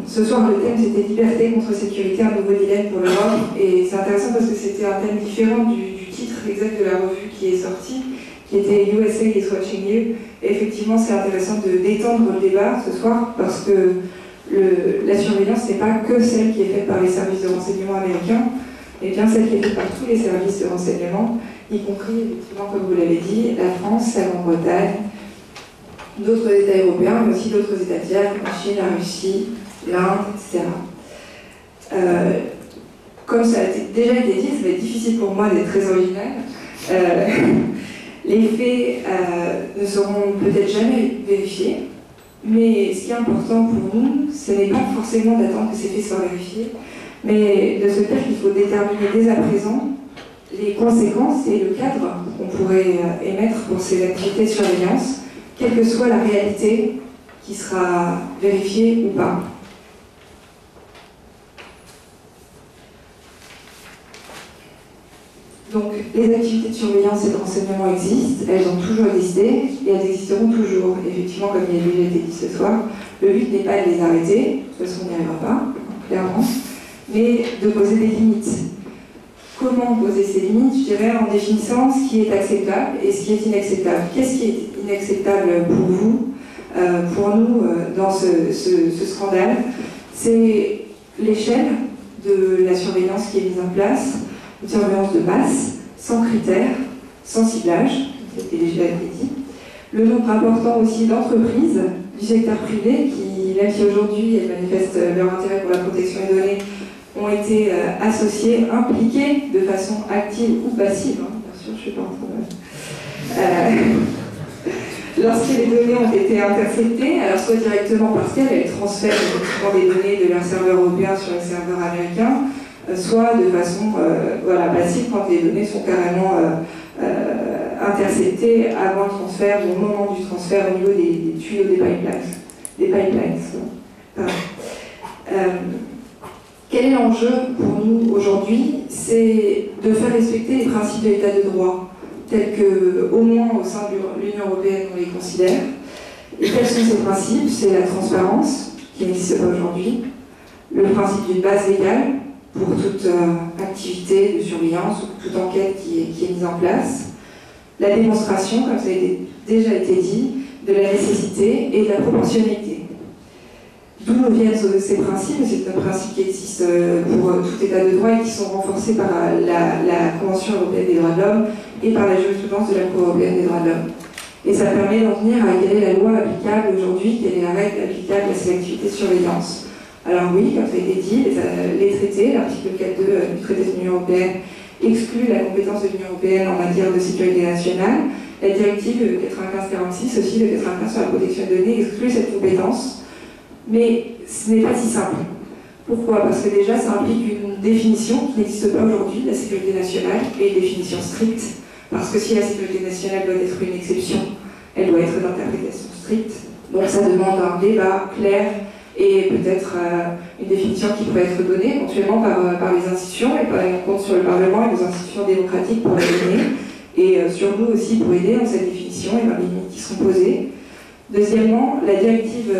ce soir le thème c'était liberté contre sécurité, un nouveau dilemme pour l'Europe, et c'est intéressant parce que c'était un thème différent du titre exact de la revue qui est sortie, qui était USA is watching you. Et effectivement c'est intéressant d'étendre le débat ce soir parce que la surveillance n'est pas que celle qui est faite par les services de renseignement américains, mais bien celle qui est faite par tous les services de renseignement, y compris effectivement comme vous l'avez dit, la France, la Grande-Bretagne, d'autres États européens, mais aussi d'autres États tiers, la Chine, la Russie, l'Inde, etc. Comme ça a déjà été dit, ça va être difficile pour moi d'être très original. Les faits ne seront peut-être jamais vérifiés, mais ce qui est important pour nous, ce n'est pas forcément d'attendre que ces faits soient vérifiés, mais de se dire qu'il faut déterminer dès à présent les conséquences et le cadre qu'on pourrait émettre pour ces activités de surveillance, quelle que soit la réalité qui sera vérifiée ou pas. Donc, les activités de surveillance et de renseignement existent, elles ont toujours existé et elles existeront toujours. Effectivement, comme il a déjà été dit ce soir, le but n'est pas de les arrêter, de toute façon on n'y arrivera pas, clairement, mais de poser des limites. Comment poser ces limites? Je dirais en définissant ce qui est acceptable et ce qui est inacceptable. Qu'est-ce qui est inacceptable pour vous, pour nous, dans ce scandale? C'est l'échelle de la surveillance qui est mise en place, une surveillance de masse, sans critères, sans ciblage, c'était déjà été dit. Le nombre important aussi d'entreprises du secteur privé qui, même si aujourd'hui elles manifestent leur intérêt pour la protection des données, ont été associées, impliquées de façon active ou passive, hein, bien sûr, je ne suis pas en train de... Lorsque les données ont été interceptées, alors soit directement parce qu'elles transfèrent effectivement des données de leurs serveurs européens sur les serveurs américains, soit de façon passive quand les données sont carrément interceptées avant le transfert ou au moment du transfert au niveau des tuyaux des pipelines. Quel est l'enjeu pour nous aujourd'hui? C'est de faire respecter les principes de l'état de droit, tels que, au moins au sein de l'Union européenne, on les considère. Et quels sont ces principes? C'est la transparence, qui n'existe pas aujourd'hui, le principe d'une base légale pour toute activité de surveillance ou toute enquête qui est mise en place, la démonstration, comme ça a déjà été dit, de la nécessité et de la proportionnalité. D'où nous viennent ces principes? C'est un principe qui existe pour tout état de droit et qui sont renforcés par la Convention européenne des droits de l'homme et par la jurisprudence de la Cour européenne des droits de l'homme. Et ça permet d'en venir à quelle est la loi applicable aujourd'hui, quelle est la règle applicable à ces activités de surveillance. Alors oui, comme ça a été dit, les traités, l'article 4.2 du traité de l'Union européenne exclut la compétence de l'Union européenne en matière de sécurité nationale. La directive 95-46, aussi de 95 sur la protection des données, exclut cette compétence. Mais ce n'est pas si simple. Pourquoi? Parce que déjà, ça implique une définition qui n'existe pas aujourd'hui de la sécurité nationale, et une définition stricte. Parce que si la sécurité nationale doit être une exception, elle doit être d'interprétation stricte. Donc ça demande un débat clair et peut-être une définition qui pourrait être donnée éventuellement par les institutions, et par un compte sur le Parlement et les institutions démocratiques pour la donner, et sur nous aussi pour aider dans cette définition et dans les limites qui sont posées. Deuxièmement, la directive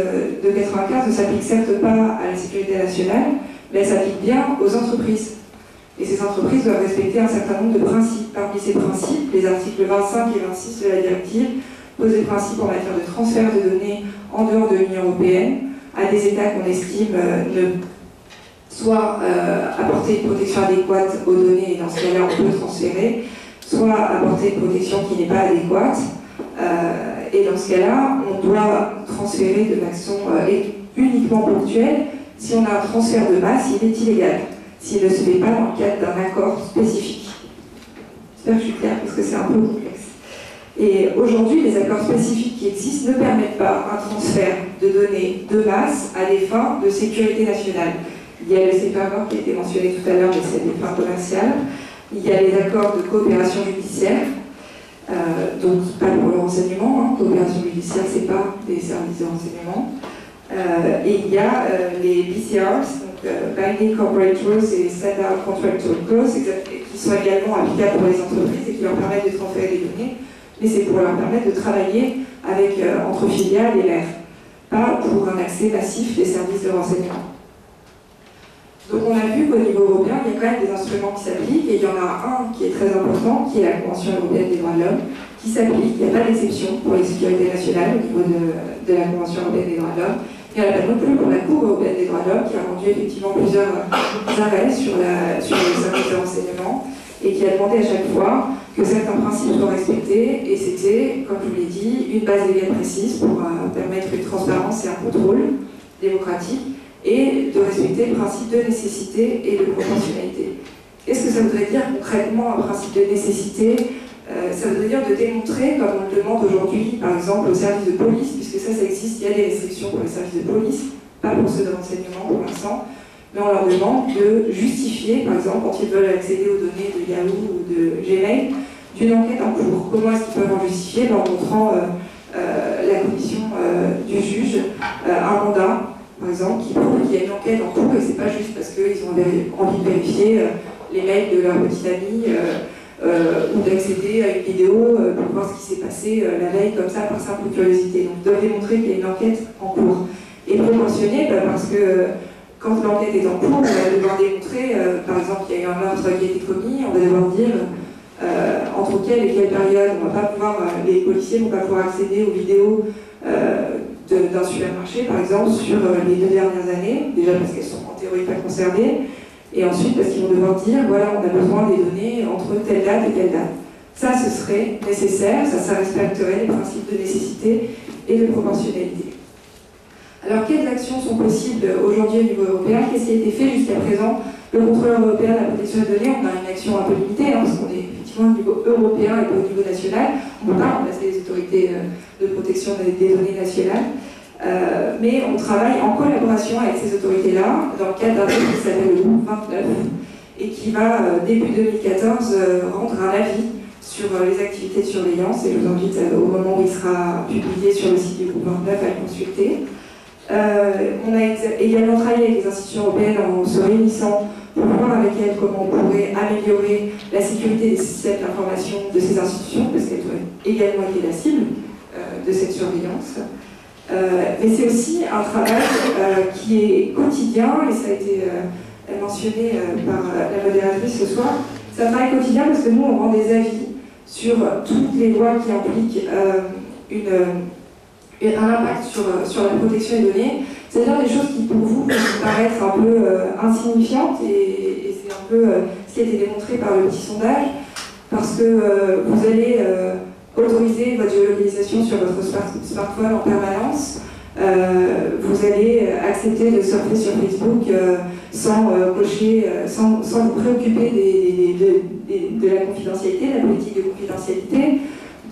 de 95 ne s'applique certes pas à la sécurité nationale, mais elle s'applique bien aux entreprises. Et ces entreprises doivent respecter un certain nombre de principes. Parmi ces principes, les articles 25 et 26 de la directive posent des principes en matière de transfert de données en dehors de l'Union européenne à des États qu'on estime ne soit apporter une protection adéquate aux données, et dans ce cas-là on peut transférer, soit apporter une protection qui n'est pas adéquate, et dans ce cas-là on doit transférer de façon uniquement ponctuelle. Si on a un transfert de masse, il est illégal, s'il ne se fait pas dans le cadre d'un accord spécifique. J'espère que je suis claire parce que c'est un peu complexe. Et aujourd'hui, les accords spécifiques qui existent ne permettent pas un transfert de données de masse à des fins de sécurité nationale. Il y a le CEPACOR qui a été mentionné tout à l'heure, mais c'est des fins commerciales. Il y a les accords de coopération judiciaire, donc pas pour le renseignement, coopération judiciaire, c'est pas des services de renseignement. Et il y a les BCRs, donc Binding Corporate Rules et Standard Contractual Clause, qui sont également applicables pour les entreprises et qui leur permettent de transférer des données, mais c'est pour leur permettre de travailler avec, entre filiales et mères, pas pour un accès massif des services de renseignement. Donc on a vu qu'au niveau européen, il y a quand même des instruments qui s'appliquent, et il y en a un qui est très important, qui est la Convention européenne des droits de l'homme, qui s'applique. Il n'y a pas d'exception pour les sécurités nationales au niveau de la Convention européenne des droits de l'homme. Il n'y en a pas non plus pour la Cour européenne des droits de l'homme, qui a rendu effectivement plusieurs arrêts sur les services de renseignement, et qui a demandé à chaque fois que certains principes soient respectés, et c'était, comme je vous l'ai dit, une base légale précise pour permettre une transparence et un contrôle démocratique, et de respecter le principe de nécessité et de proportionnalité. Qu'est-ce que ça voudrait dire concrètement, un principe de nécessité? Ça voudrait dire de démontrer, comme on le demande aujourd'hui, par exemple, aux services de police, puisque ça existe, il y a des restrictions pour les services de police, pas pour ceux de renseignement pour l'instant, mais on leur demande de justifier, par exemple, quand ils veulent accéder aux données de Yahoo ou de Gmail, d'une enquête en cours. Comment est-ce qu'ils peuvent en justifier? En montrant la commission du juge un mandat, par exemple, qui prouve qu'il y a une enquête en cours, et c'est pas juste parce qu'ils ont envie de vérifier les mails de leur petite amie ou d'accéder à une vidéo pour voir ce qui s'est passé la veille comme ça par simple curiosité. Donc ils doivent démontrer qu'il y a une enquête en cours. Et proportionner, parce que quand l'enquête est en cours, on va devoir démontrer, par exemple, qu'il y a eu un meurtre qui a été commis, on va devoir dire entre quelle et quelle période. On va pas pouvoir, les policiers ne vont pas pouvoir accéder aux vidéos d'un supermarché, par exemple, sur les 2 dernières années, déjà parce qu'elles sont en théorie pas concernées, et ensuite parce qu'ils vont devoir dire, voilà, on a besoin des données entre telle date et telle date. Ça, ce serait nécessaire, ça respecterait les principes de nécessité et de proportionnalité. Alors, quelles actions sont possibles aujourd'hui au niveau européen? Qu'est-ce qui a été fait jusqu'à présent? Le contrôleur européen de la protection des données, on a une action un peu limitée, parce qu'on est effectivement au niveau européen et pas au niveau national. On ne peut pas remplacer les autorités de protection des données nationales. Mais on travaille en collaboration avec ces autorités-là, dans le cadre d'un truc qui s'appelle le groupe 29, et qui va, début 2014, rendre un avis sur les activités de surveillance, et je vous invite au moment où il sera publié sur le site du groupe 29 à le consulter. On a également travaillé avec les institutions européennes en se réunissant pour voir avec elles comment on pourrait améliorer la sécurité des systèmes d'information de ces institutions, parce qu'elles ont également été la cible de cette surveillance. Mais c'est aussi un travail qui est quotidien, et ça a été mentionné par la modératrice ce soir. C'est un travail quotidien parce que nous, on rend des avis sur toutes les lois qui impliquent un impact sur la protection des données. C'est-à-dire des choses qui, pour vous, peuvent paraître un peu insignifiantes, et c'est un peu ce qui a été démontré par le petit sondage, parce que vous allez autoriser votre géolocalisation sur votre smartphone en permanence, vous allez accepter de surfer sur Facebook sans vous préoccuper de la confidentialité, la politique de confidentialité.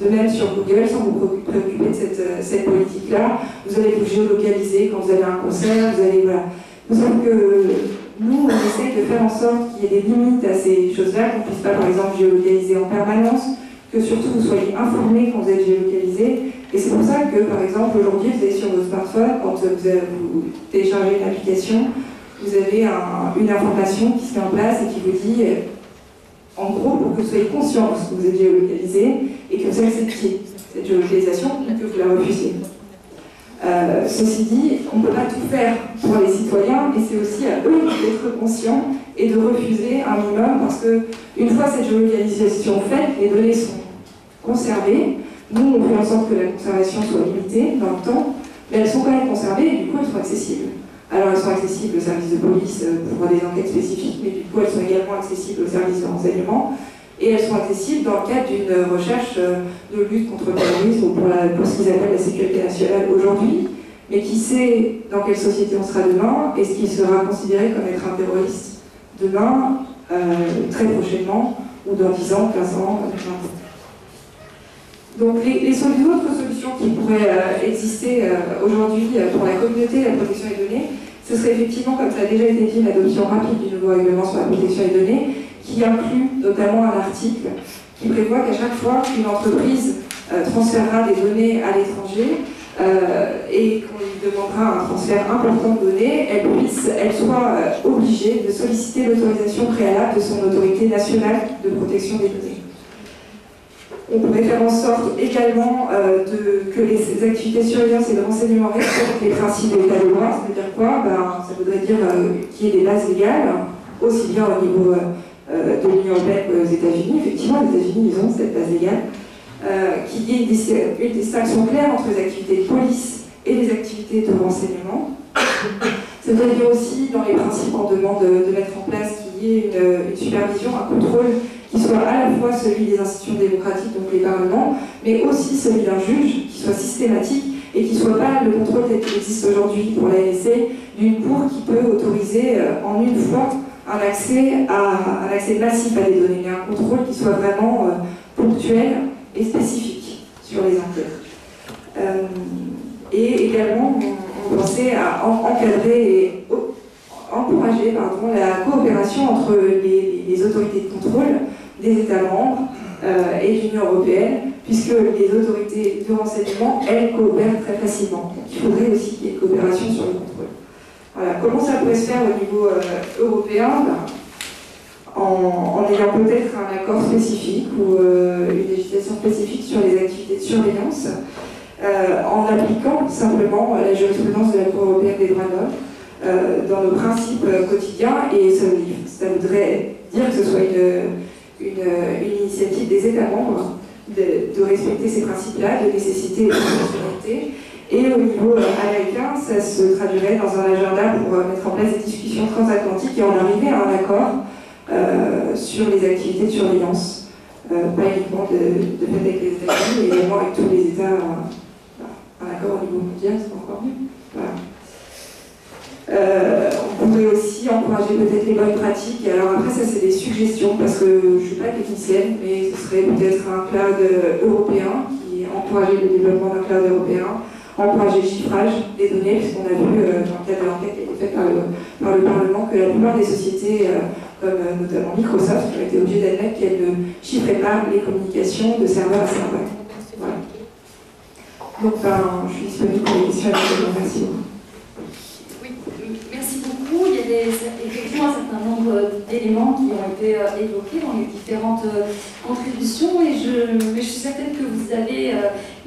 De même sur Google, sans vous préoccuper de cette politique-là. Vous allez vous géolocaliser quand vous avez un concert, vous allez... Voilà. Sauf que nous, on essaye de faire en sorte qu'il y ait des limites à ces choses-là, qu'on ne puisse pas, par exemple, géolocaliser en permanence, que surtout vous soyez informés quand vous êtes géolocalisé. Et c'est pour ça que, par exemple, aujourd'hui, vous avez sur vos smartphones, quand vous téléchargez une application, vous avez une information qui se met en place et qui vous dit, en gros, pour que vous soyez conscient de ce que vous êtes géolocalisé et que vous acceptiez cette géolocalisation ou que vous la refusiez. Ceci dit, on ne peut pas tout faire pour les citoyens, et c'est aussi à eux d'être conscients et de refuser un minimum, parce qu'une fois cette géolocalisation faite, les données sont conservées. Nous, on fait en sorte que la conservation soit limitée dans le temps, mais elles sont quand même conservées et du coup elles sont accessibles. Alors elles sont accessibles aux services de police pour des enquêtes spécifiques, mais du coup elles sont également accessibles aux services de renseignement, et elles sont accessibles dans le cadre d'une recherche de lutte contre le terrorisme ou pour ce qu'ils appellent la sécurité nationale aujourd'hui, mais qui sait dans quelle société on sera demain, et ce qui sera considéré comme être un terroriste demain, très prochainement, ou dans 10 ans, 15 ans, 20 ans. Donc les autres solutions qui pourraient exister aujourd'hui pour la communauté et la protection des données, ce serait effectivement, comme ça a déjà été dit, l'adoption rapide du nouveau règlement sur la protection des données, qui inclut notamment un article qui prévoit qu'à chaque fois qu'une entreprise transférera des données à l'étranger et qu'on lui demandera un transfert important de données, elle soit obligée de solliciter l'autorisation préalable de son autorité nationale de protection des données. On pourrait faire en sorte également que les activités de surveillance et de renseignement respectent les principes de l'état de droit. Ça veut dire quoi? Ça voudrait dire qu'il y ait des bases légales, aussi bien au niveau de l'Union européenne qu'aux États-Unis. Effectivement, les États-Unis, ils ont cette base légale. Qu'il y ait une distinction claire entre les activités de police et les activités de renseignement. Ça veut dire aussi, dans les principes, on demande de mettre en place qu'il y ait une supervision, un contrôle qui soit à la fois celui des institutions démocratiques, donc les parlements, mais aussi celui d'un juge, qui soit systématique et qui ne soit pas le contrôle tel qu'il existe aujourd'hui pour la NSA, d'une cour qui peut autoriser en une fois un accès massif à des données, mais un contrôle qui soit vraiment ponctuel et spécifique sur les enquêtes. Et également, on pensait à encadrer et encourager la coopération entre les autorités de contrôle des États membres et de l'Union européenne, puisque les autorités de renseignement, elles, coopèrent très facilement. Donc il faudrait aussi qu'il y ait une coopération sur le contrôle. Voilà. Comment ça pourrait se faire au niveau européen? En ayant peut-être un accord spécifique ou une législation spécifique sur les activités de surveillance, en appliquant simplement la jurisprudence de la Cour européenne des droits de l'homme dans nos principes quotidiens, et ça voudrait dire que ce soit une initiative des États membres de respecter ces principes-là, de nécessité et de proportionnalité. Et au niveau américain, ça se traduirait dans un agenda pour mettre en place des discussions transatlantiques et en arriver à un accord sur les activités de surveillance, pas uniquement de fait avec les États-Unis, mais également avec tous les États, un accord au niveau mondial, c'est encore mieux. Voilà. On pourrait aussi encourager peut-être les bonnes pratiques. Alors après, ça c'est des suggestions, parce que je ne suis pas technicienne, mais ce serait peut-être un cloud européen qui encouragerait le développement d'un cloud européen, encourager le chiffrage des données, puisqu'on a vu dans le cadre de l'enquête qui a été faite par le Parlement que la plupart des sociétés, comme notamment Microsoft, ont été obligées d'admettre qu'elles ne chiffraient pas les communications de serveur à serveur. Voilà. Donc je suis disponible pour les questions et les commentaires. Merci beaucoup. Oui, merci beaucoup. Il y a effectivement un certain nombre d'éléments qui ont été évoqués dans les différentes contributions, mais je suis certaine que vous avez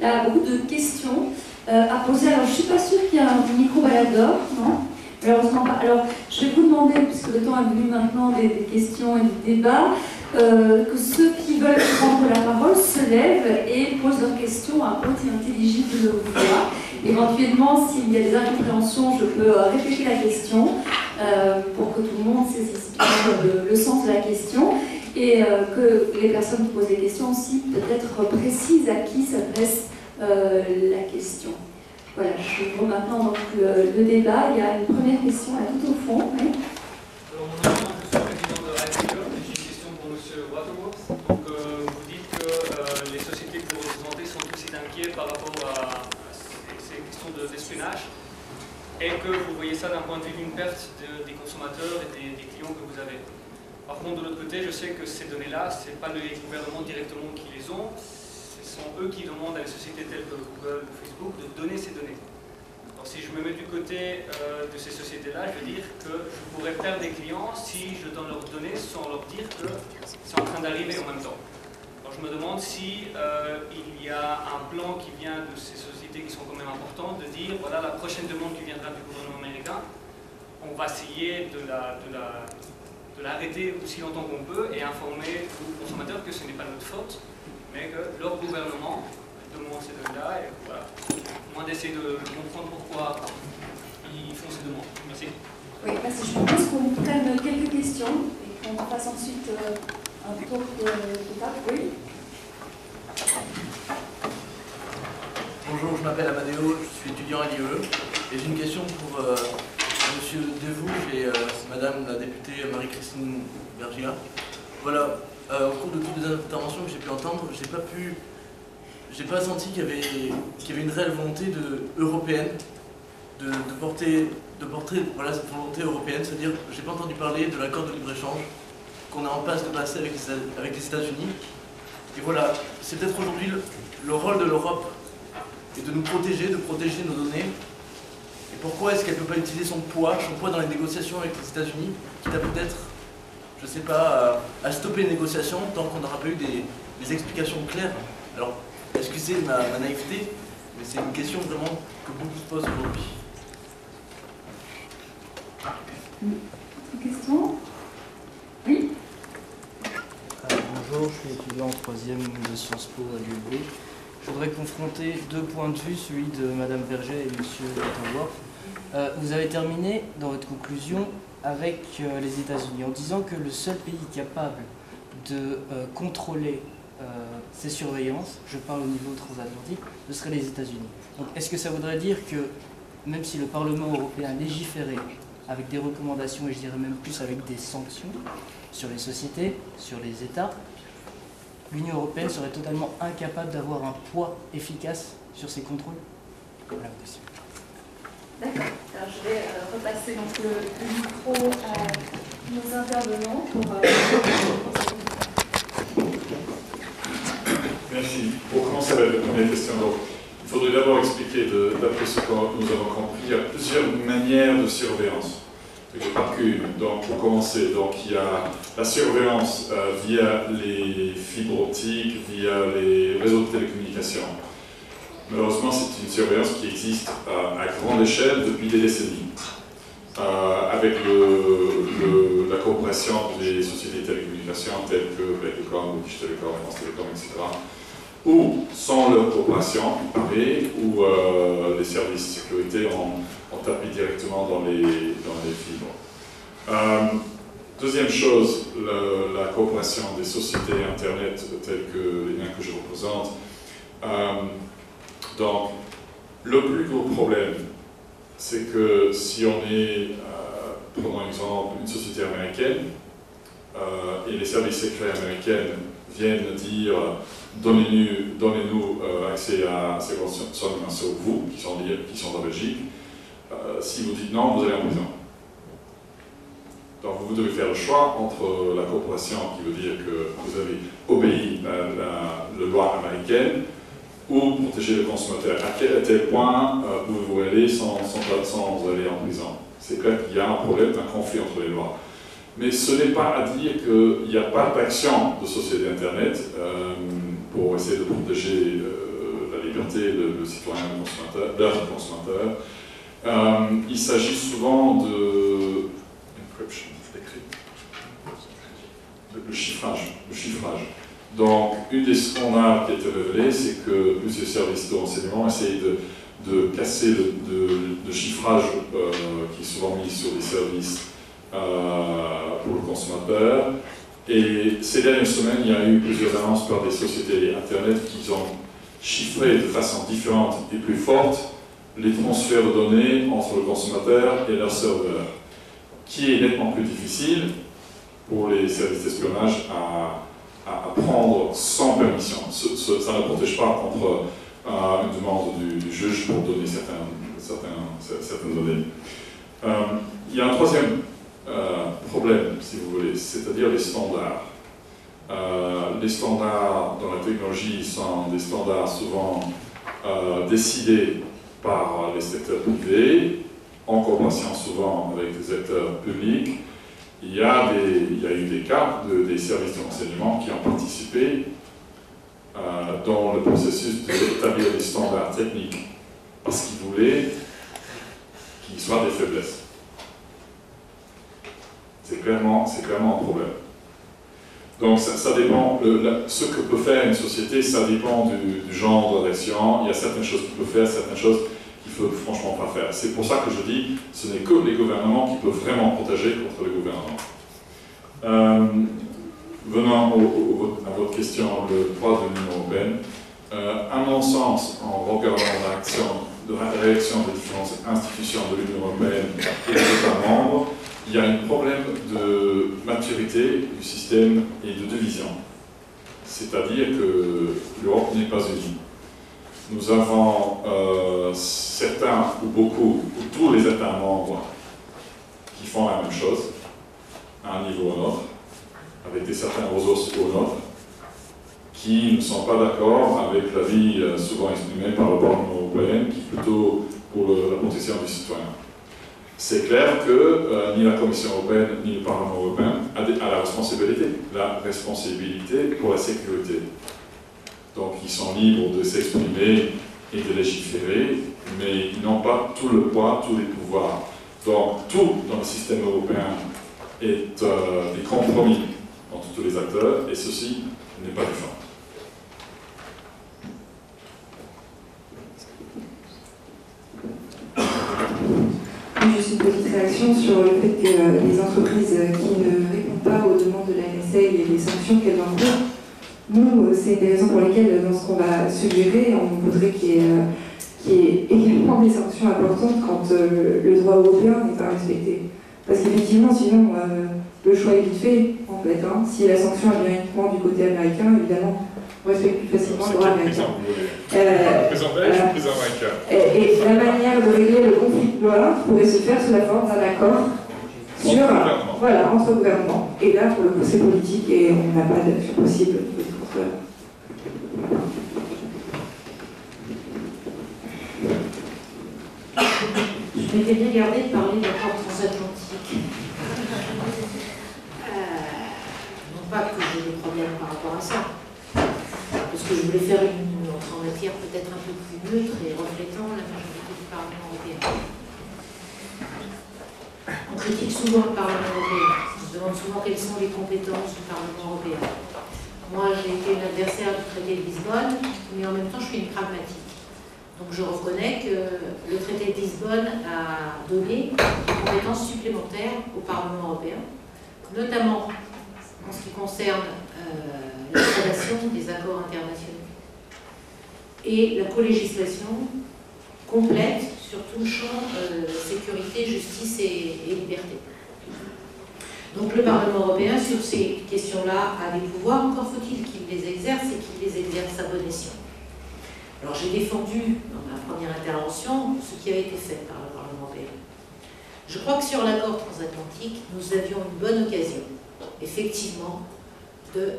là beaucoup de questions à poser. Alors je ne suis pas sûre qu'il y a un micro-baladeur, non? Malheureusement pas. Alors je vais vous demander, puisque le temps est venu maintenant des questions et des débats, que ceux qui veulent prendre la parole se lèvent et posent leurs questions à haute et intelligible voix. Éventuellement, s'il y a des incompréhensions, je peux répéter la question pour que tout le monde saisisse bien le sens de la question, et que les personnes qui posent des questions aussi peut-être précisent à qui s'adresse la question. Voilà, je vois maintenant donc, le débat. Il y a une première question là tout au fond. Oui. Alors, mon nom, je suis président de RICE, et j'ai une question pour M. Waterworth. Donc, vous dites que les sociétés que vous représentez sont aussi inquiets par rapport à ces questions d'espionnage, et que vous voyez ça d'un point de vue d'une perte des consommateurs et des clients que vous avez. Par contre, de l'autre côté, je sais que ces données-là, ce n'est pas les gouvernements directement qui les ont, ce sont eux qui demandent à des sociétés telles que Google ou Facebook de donner ces données. Alors, si je me mets du côté de ces sociétés-là, je veux dire que je pourrais perdre des clients si je donne leurs données sans leur dire que c'est en train d'arriver en même temps. Alors, je me demande si il y a un plan qui vient de ces sociétés qui sont quand même importantes, de dire, voilà, la prochaine demande qui viendra du gouvernement américain, on va essayer de l'arrêter aussi longtemps qu'on peut et informer aux consommateurs que ce n'est pas notre faute, mais que leur gouvernement demande ces données-là, et voilà. Moins d'essayer de comprendre pourquoi ils font ces demandes. Merci. Oui, merci. Je propose qu'on prenne quelques questions et qu'on fasse ensuite un tour de table. Oui. Bonjour, je m'appelle Amadeo, je suis étudiant à l'IE et j'ai une question pour Monsieur Devouge et Madame la députée Marie-Christine Bergia. Voilà, au cours de toutes les interventions que j'ai pu entendre, j'ai pas senti qu'il y avait une réelle volonté européenne de porter voilà, cette volonté européenne, c'est-à-dire j'ai pas entendu parler de l'accord de libre-échange qu'on est en passe de passer avec les États-Unis. Et voilà, c'est peut-être aujourd'hui le rôle de l'Europe et de nous protéger, de protéger nos données. Et pourquoi est-ce qu'elle ne peut pas utiliser son poids dans les négociations avec les États-Unis, quitte à peut-être, je ne sais pas, à stopper les négociations tant qu'on n'aura pas eu des explications claires. Alors, excusez ma naïveté, mais c'est une question vraiment que beaucoup se posent aujourd'hui. Une question? Oui. Bonjour, je suis étudiant en 3e de Sciences Po à l'ULB. Je voudrais confronter deux points de vue, celui de Madame Verger et Monsieur Waterworth. Vous avez terminé dans votre conclusion avec les États-Unis en disant que le seul pays capable de contrôler ces surveillances, je parle au niveau transatlantique, ce serait les États-Unis. Donc est-ce que ça voudrait dire que même si le Parlement européen légiférait avec des recommandations et je dirais même plus avec des sanctions sur les sociétés, sur les États, l'Union européenne serait totalement incapable d'avoir un poids efficace sur ces contrôles? Voilà la question. D'accord. Alors je vais repasser donc, le micro à nos intervenants pour Merci. Pour commencer avec la première question, donc, il faudrait d'abord expliquer, d'après ce que nous avons compris, il y a plusieurs manières de surveillance. Il n'y a pas qu'une. Donc, pour commencer, donc, il y a la surveillance via les fibres optiques, via les réseaux de télécommunications. Malheureusement, c'est une surveillance qui existe à grande échelle depuis des décennies, avec la coopération des sociétés de télécommunications telles que Belgacom, British Telecom, France Télécom, etc. Ou sans leur coopération, il paraît, où les services de sécurité ont tapé directement dans les fibres. Deuxième chose, la coopération des sociétés Internet telles que les liens que je représente. Donc, le plus gros problème, c'est que si on est, prenons exemple, une société américaine, et les services secrets américains viennent dire donnez-nous accès à ces renseignements sur vous, qui sont en Belgique. Si vous dites non, vous allez en prison. Donc vous devez faire le choix entre la coopération, qui veut dire que vous avez obéi à la loi américaine, ou protéger le consommateur. À tel point pouvez-vous aller sans aller en prison. C'est clair qu'il y a un problème, un conflit entre les lois. Mais ce n'est pas à dire qu'il n'y a pas d'action de société Internet pour essayer de protéger la liberté de citoyen et de consommateur. Il s'agit souvent de encryption, le chiffrage. Donc, une des scandales qui a été révélée, c'est que plusieurs services de renseignement essayent de casser le chiffrage qui est souvent mis sur des services pour le consommateur. Et ces dernières semaines, il y a eu plusieurs annonces par des sociétés Internet qui ont chiffré de façon différente et plus forte les transferts de données entre le consommateur et leur serveur, qui est nettement plus difficile pour les services d'espionnage à prendre sans permission. Ça ne protège pas contre une demande du juge pour donner certaines données. Il y a un troisième problème, si vous voulez, c'est-à-dire les standards. Les standards dans la technologie sont des standards souvent décidés par les secteurs privés, en coopération souvent avec des acteurs publics. Il y a eu des cas des services de renseignement qui ont participé dans le processus d'établir des standards techniques parce qu'ils voulaient qu'ils soient des faiblesses. C'est clairement un problème. Donc ça dépend, ce que peut faire une société, ça dépend du genre de réaction. Il y a certaines choses qu'il peut faire, certaines choses qu'il ne faut franchement pas faire. C'est pour ça que je dis, ce n'est que les gouvernements qui peuvent vraiment protéger contre les gouvernements. Venant à votre question, le droit de l'Union européenne, à mon sens, en regardant la réaction des différentes institutions de l'Union européenne et des États membres, il y a un problème de maturité du système et de division. C'est-à-dire que l'Europe n'est pas unie. Nous avons certains, ou beaucoup, ou tous les États membres qui font la même chose, à un niveau ou à un autre, avec certains ressources ou autres, qui ne sont pas d'accord avec l'avis souvent exprimé par le Parlement européen, qui est plutôt pour la protection du citoyen. C'est clair que ni la Commission européenne ni le Parlement européen a la responsabilité pour la sécurité. Donc ils sont libres de s'exprimer et de légiférer, mais ils n'ont pas tout le poids, tous les pouvoirs. Donc tout dans le système européen est des compromis entre tous les acteurs, et ceci n'est pas différent. Juste une petite réaction sur le fait que les entreprises qui ne répondent pas aux demandes de la NSA et les sanctions qu'elles encourent, nous, c'est des raisons pour lesquelles, dans ce qu'on va suggérer, on voudrait qu'il y ait également des sanctions importantes quand le droit européen n'est pas respecté. Parce qu'effectivement, sinon, le choix est vite fait, en fait. Hein. Si la sanction vient uniquement du côté américain, évidemment, on respecte plus facilement le droit américain. Et la manière de régler le conflit de loi pourrait se faire sous la forme d'un accord entre gouvernements. Et là, pour le coup, c'est politique et on n'a pas d'action possible au niveau du contrôleur. Je m'étais bien gardée de parler d'accord transatlantique. Non pas que j'ai des problèmes par rapport à ça, parce que je voulais faire une entrée en matière peut-être un peu plus neutre et reflétant la majorité du Parlement européen. On critique souvent le Parlement européen, on se demande souvent quelles sont les compétences du Parlement européen. Moi, j'ai été une adversaire du traité de Lisbonne, mais en même temps, je suis une pragmatique. Donc je reconnais que le traité de Lisbonne a donné des compétences supplémentaires au Parlement européen, notamment en ce qui concerne l'installation des accords internationaux et la colégislation complète sur tout le champ sécurité, justice et liberté. Donc le Parlement européen, sur ces questions-là, a des pouvoirs, encore faut-il qu'il les exerce et qu'il les exerce à bon escient. Alors j'ai défendu dans ma première intervention ce qui avait été fait par le Parlement européen. Je crois que sur l'accord transatlantique, nous avions une bonne occasion, effectivement, de,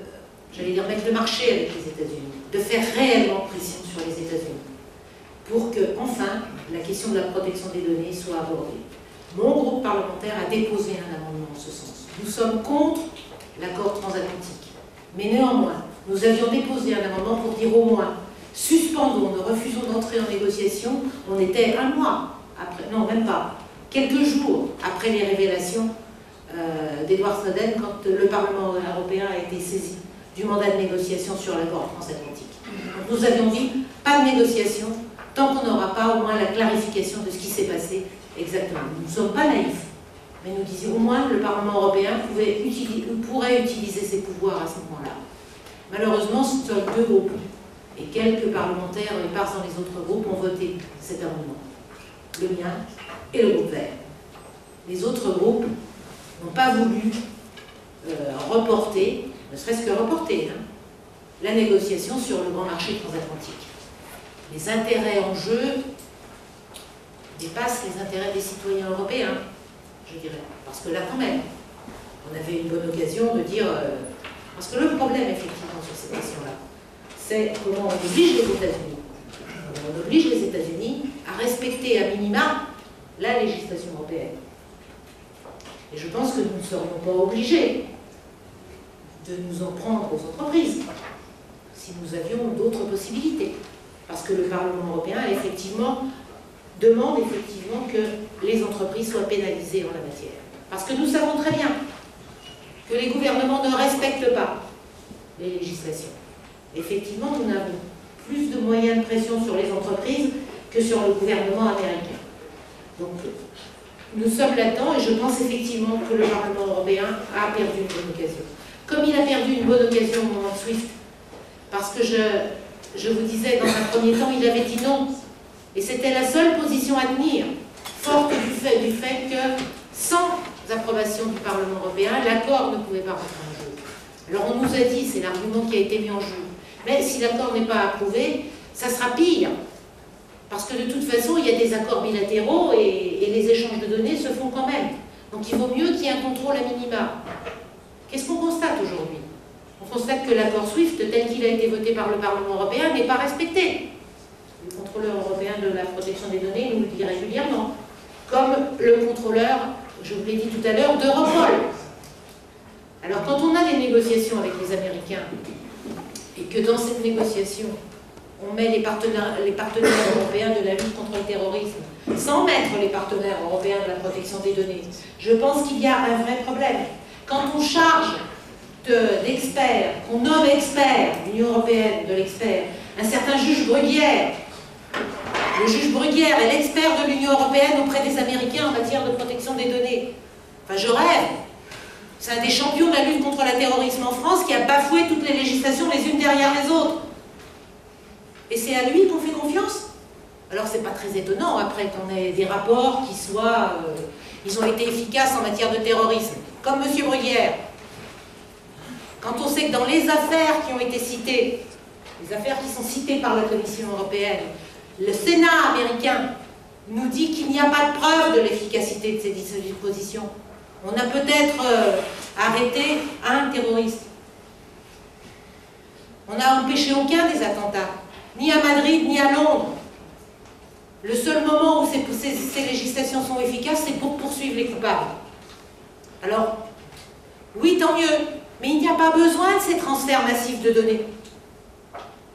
j'allais dire, mettre le marché avec les États-Unis, de faire réellement pression sur les États-Unis, pour que, enfin, la question de la protection des données soit abordée. Mon groupe parlementaire a déposé un amendement en ce sens. Nous sommes contre l'accord transatlantique, mais néanmoins, nous avions déposé un amendement pour dire au moins suspendons, ne refusons d'entrer en négociation. On était un mois après, non même pas, quelques jours après les révélations d'Edward Snowden, quand le Parlement européen a été saisi du mandat de négociation sur l'accord transatlantique. Donc nous avions dit, pas de négociation, tant qu'on n'aura pas au moins la clarification de ce qui s'est passé exactement. Nous ne sommes pas naïfs, mais nous disions au moins que le Parlement européen pourrait utiliser ses pouvoirs à ce moment-là. Malheureusement, ce sont deux groupes. Et quelques parlementaires épars dans les autres groupes ont voté cet amendement. le mien et le groupe Vert. Les autres groupes n'ont pas voulu reporter, ne serait-ce que reporter, hein, la négociation sur le grand marché transatlantique. Les intérêts en jeu dépassent les intérêts des citoyens européens, je dirais. Parce que là, quand même, on avait une bonne occasion de dire... parce que le problème, effectivement, sur ces questions-là, c'est comment on oblige les États-Unis. On oblige les États-Unis à respecter à minima la législation européenne. Et je pense que nous ne serions pas obligés de nous en prendre aux entreprises si nous avions d'autres possibilités. Parce que le Parlement européen, effectivement, demande effectivement que les entreprises soient pénalisées en la matière. Parce que nous savons très bien que les gouvernements ne respectent pas les législations. Effectivement, nous avons plus de moyens de pression sur les entreprises que sur le gouvernement américain. Donc, nous sommes là-dedans et je pense effectivement que le Parlement européen a perdu une bonne occasion. Comme il a perdu une bonne occasion au moment de SWIFT, parce que je vous disais, dans un premier temps, il avait dit non. Et c'était la seule position à tenir, forte du fait que, sans approbation du Parlement européen, l'accord ne pouvait pas rentrer en jeu. Alors on nous a dit, c'est l'argument qui a été mis en jeu, mais si l'accord n'est pas approuvé, ça sera pire. Parce que de toute façon, il y a des accords bilatéraux et les échanges de données se font quand même. Donc il vaut mieux qu'il y ait un contrôle à minima. Qu'est-ce qu'on constate aujourd'hui? On constate que l'accord SWIFT, tel qu'il a été voté par le Parlement européen, n'est pas respecté. Le contrôleur européen de la protection des données nous le dit régulièrement. Comme le contrôleur, je vous l'ai dit tout à l'heure, d'Europol. Alors quand on a des négociations avec les Américains, et que dans cette négociation, on met les partenaires européens de la lutte contre le terrorisme, sans mettre les partenaires européens de la protection des données, je pense qu'il y a un vrai problème. Quand on charge d'experts, qu'on nomme expert, l'Union européenne de l'expert, un certain juge Bruguière, le juge Bruguière est l'expert de l'Union européenne auprès des Américains en matière de protection des données. Enfin, je rêve. C'est un des champions de la lutte contre le terrorisme en France qui a bafoué toutes les législations les unes derrière les autres. Et c'est à lui qu'on fait confiance. Alors c'est pas très étonnant après qu'on ait des rapports qui soient... ils ont été efficaces en matière de terrorisme. Comme M. Bruguière. Quand on sait que dans les affaires qui ont été citées, les affaires qui sont citées par la Commission européenne, le Sénat américain nous dit qu'il n'y a pas de preuve de l'efficacité de ces dispositions. On a peut-être arrêté un terroriste. On n'a empêché aucun des attentats, ni à Madrid, ni à Londres. Le seul moment où ces législations sont efficaces, c'est pour poursuivre les coupables. Alors, oui, tant mieux, mais il n'y a pas besoin de ces transferts massifs de données.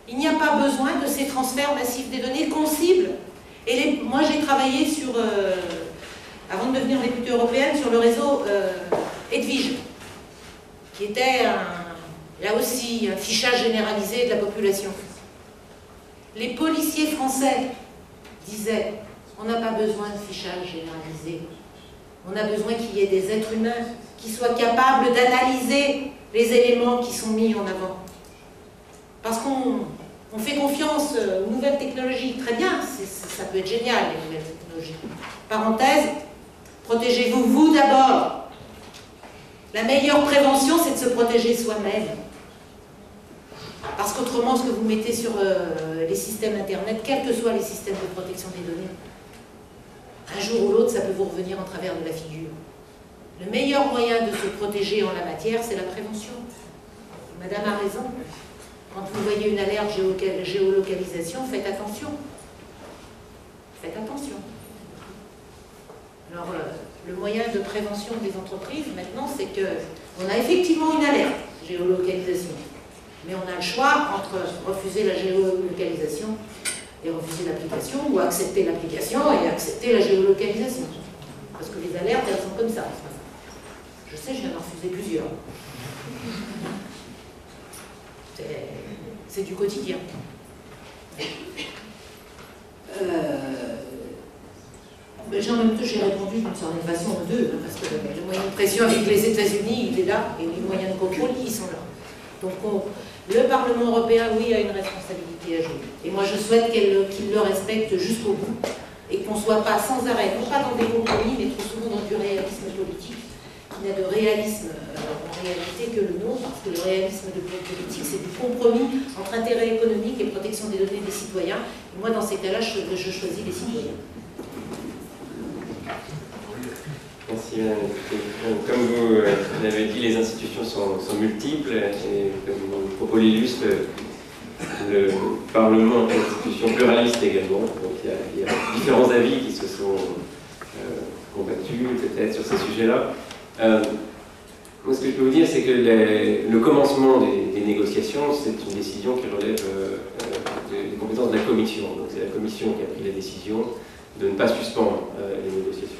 Il n'y a pas besoin de ces transferts massifs des données qu'on cible. Et moi, j'ai travaillé sur, avant de devenir députée européenne, sur le réseau Edwige, qui était, là aussi, un fichage généralisé de la population. Les policiers français disaient, on n'a pas besoin de fichage généralisé. On a besoin qu'il y ait des êtres humains qui soient capables d'analyser les éléments qui sont mis en avant. Parce qu'on fait confiance aux nouvelles technologies. Très bien, ça peut être génial, les nouvelles technologies. Parenthèse, protégez-vous, vous d'abord. La meilleure prévention, c'est de se protéger soi-même. Parce qu'autrement, ce que vous mettez sur les systèmes Internet, quels que soient les systèmes de protection des données, un jour ou l'autre, ça peut vous revenir en travers de la figure. Le meilleur moyen de se protéger en la matière, c'est la prévention. Madame a raison. Quand vous voyez une alerte géolocalisation, faites attention. Faites attention. Alors, le moyen de prévention des entreprises, maintenant, c'est qu'on a effectivement une alerte géolocalisation. Mais on a le choix entre refuser la géolocalisation et refuser l'application, ou accepter l'application et accepter la géolocalisation. Parce que les alertes, elles sont comme ça. Je sais, je viens d'en refuser plusieurs. C'est du quotidien. En même temps, j'ai répondu d'une certaine façon aux deux, parce que le moyen de pression avec les États-Unis, il est là, et les moyens de contrôle, ils sont là. Donc, le Parlement européen, oui, a une responsabilité à jouer. Et moi, je souhaite qu'il le respecte jusqu'au bout. et qu'on ne soit pas sans arrêt, non pas dans des compromis, mais trop souvent dans du réalisme politique, qui n'a de réalisme en réalité que le nôtre, parce que le réalisme de politique, c'est du compromis entre intérêt économique et protection des données des citoyens. Et moi, dans ces cas-là, je choisis les citoyens. Merci Madame. Comme vous l'avez dit, les institutions sont multiples et comme mon propos l'illustre, le Parlement est une institution pluraliste également. Donc il y a différents avis qui se sont combattus peut-être sur ces sujets-là. Moi, ce que je peux vous dire, c'est que le commencement des négociations, c'est une décision qui relève des compétences de la Commission. Donc c'est la Commission qui a pris la décision de ne pas suspendre les négociations.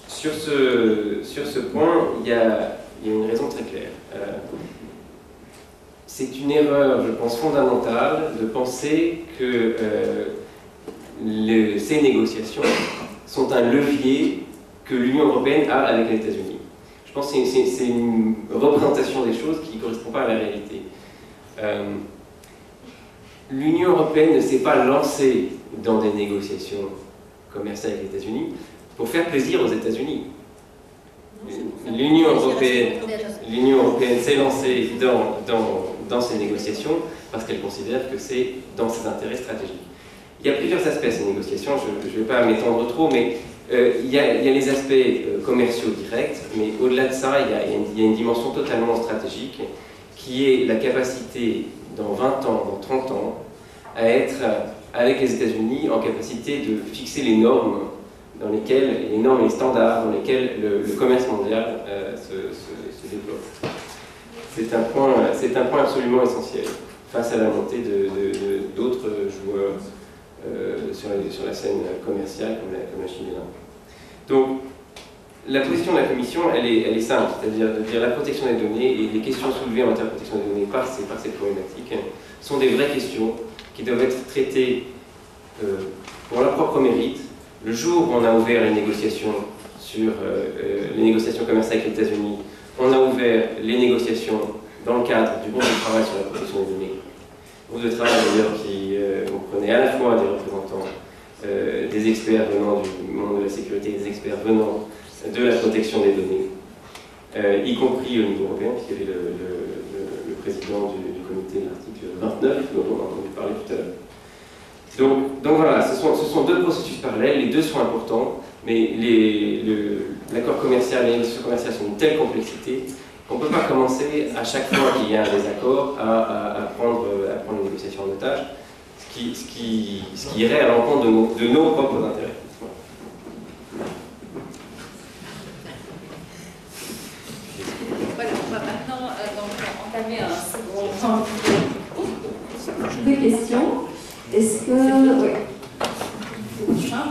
Sur ce point, il y a une raison très claire. C'est une erreur, je pense, fondamentale de penser que ces négociations sont un levier que l'Union européenne a avec les États-Unis. Je pense que c'est une représentation des choses qui ne correspond pas à la réalité. L'Union européenne ne s'est pas lancée dans des négociations commerciales avec les États-Unis pour faire plaisir aux États-Unis. L'Union européenne s'est lancée dans ces négociations parce qu'elle considère que c'est dans ses intérêts stratégiques. Il y a plusieurs aspects à ces négociations, je ne vais pas m'étendre trop, mais il y a les aspects commerciaux directs, mais au-delà de ça, il y a une dimension totalement stratégique qui est la capacité, dans 20 ans, dans 30 ans, à être, avec les États-Unis, en capacité de fixer les normes dans lesquelles, les normes et les standards dans lesquels le commerce mondial se développe. C'est un point absolument essentiel face à la montée d'autres joueurs sur la scène commerciale comme la Chine et l'Inde. Donc, la position de la Commission, elle est simple, c'est-à-dire de dire la protection des données et les questions soulevées en matière de protection des données par ces problématiques sont des vraies questions qui doivent être traitées pour leur propre mérite. Le jour où on a ouvert les négociations sur les négociations commerciales avec les États-Unis, on a ouvert les négociations dans le cadre du groupe de travail sur la protection des données. Groupe de travail d'ailleurs qui comprenait à la fois des représentants des experts venant du monde de la sécurité et des experts venant de la protection des données, y compris au niveau européen, puisqu'il y avait le président du comité de l'article 29, dont on a entendu parler tout à l'heure. Donc voilà, ce sont deux processus parallèles, les deux sont importants, mais l'accord commercial et les négociations commerciales sont d'une telle complexité qu'on ne peut pas commencer à chaque fois qu'il y a un désaccord à prendre les négociations en otage, ce qui irait à l'encontre de nos propres intérêts. Voilà, on va maintenant entamer un second temps de questions. Est-ce que... Oui. C'est prochain.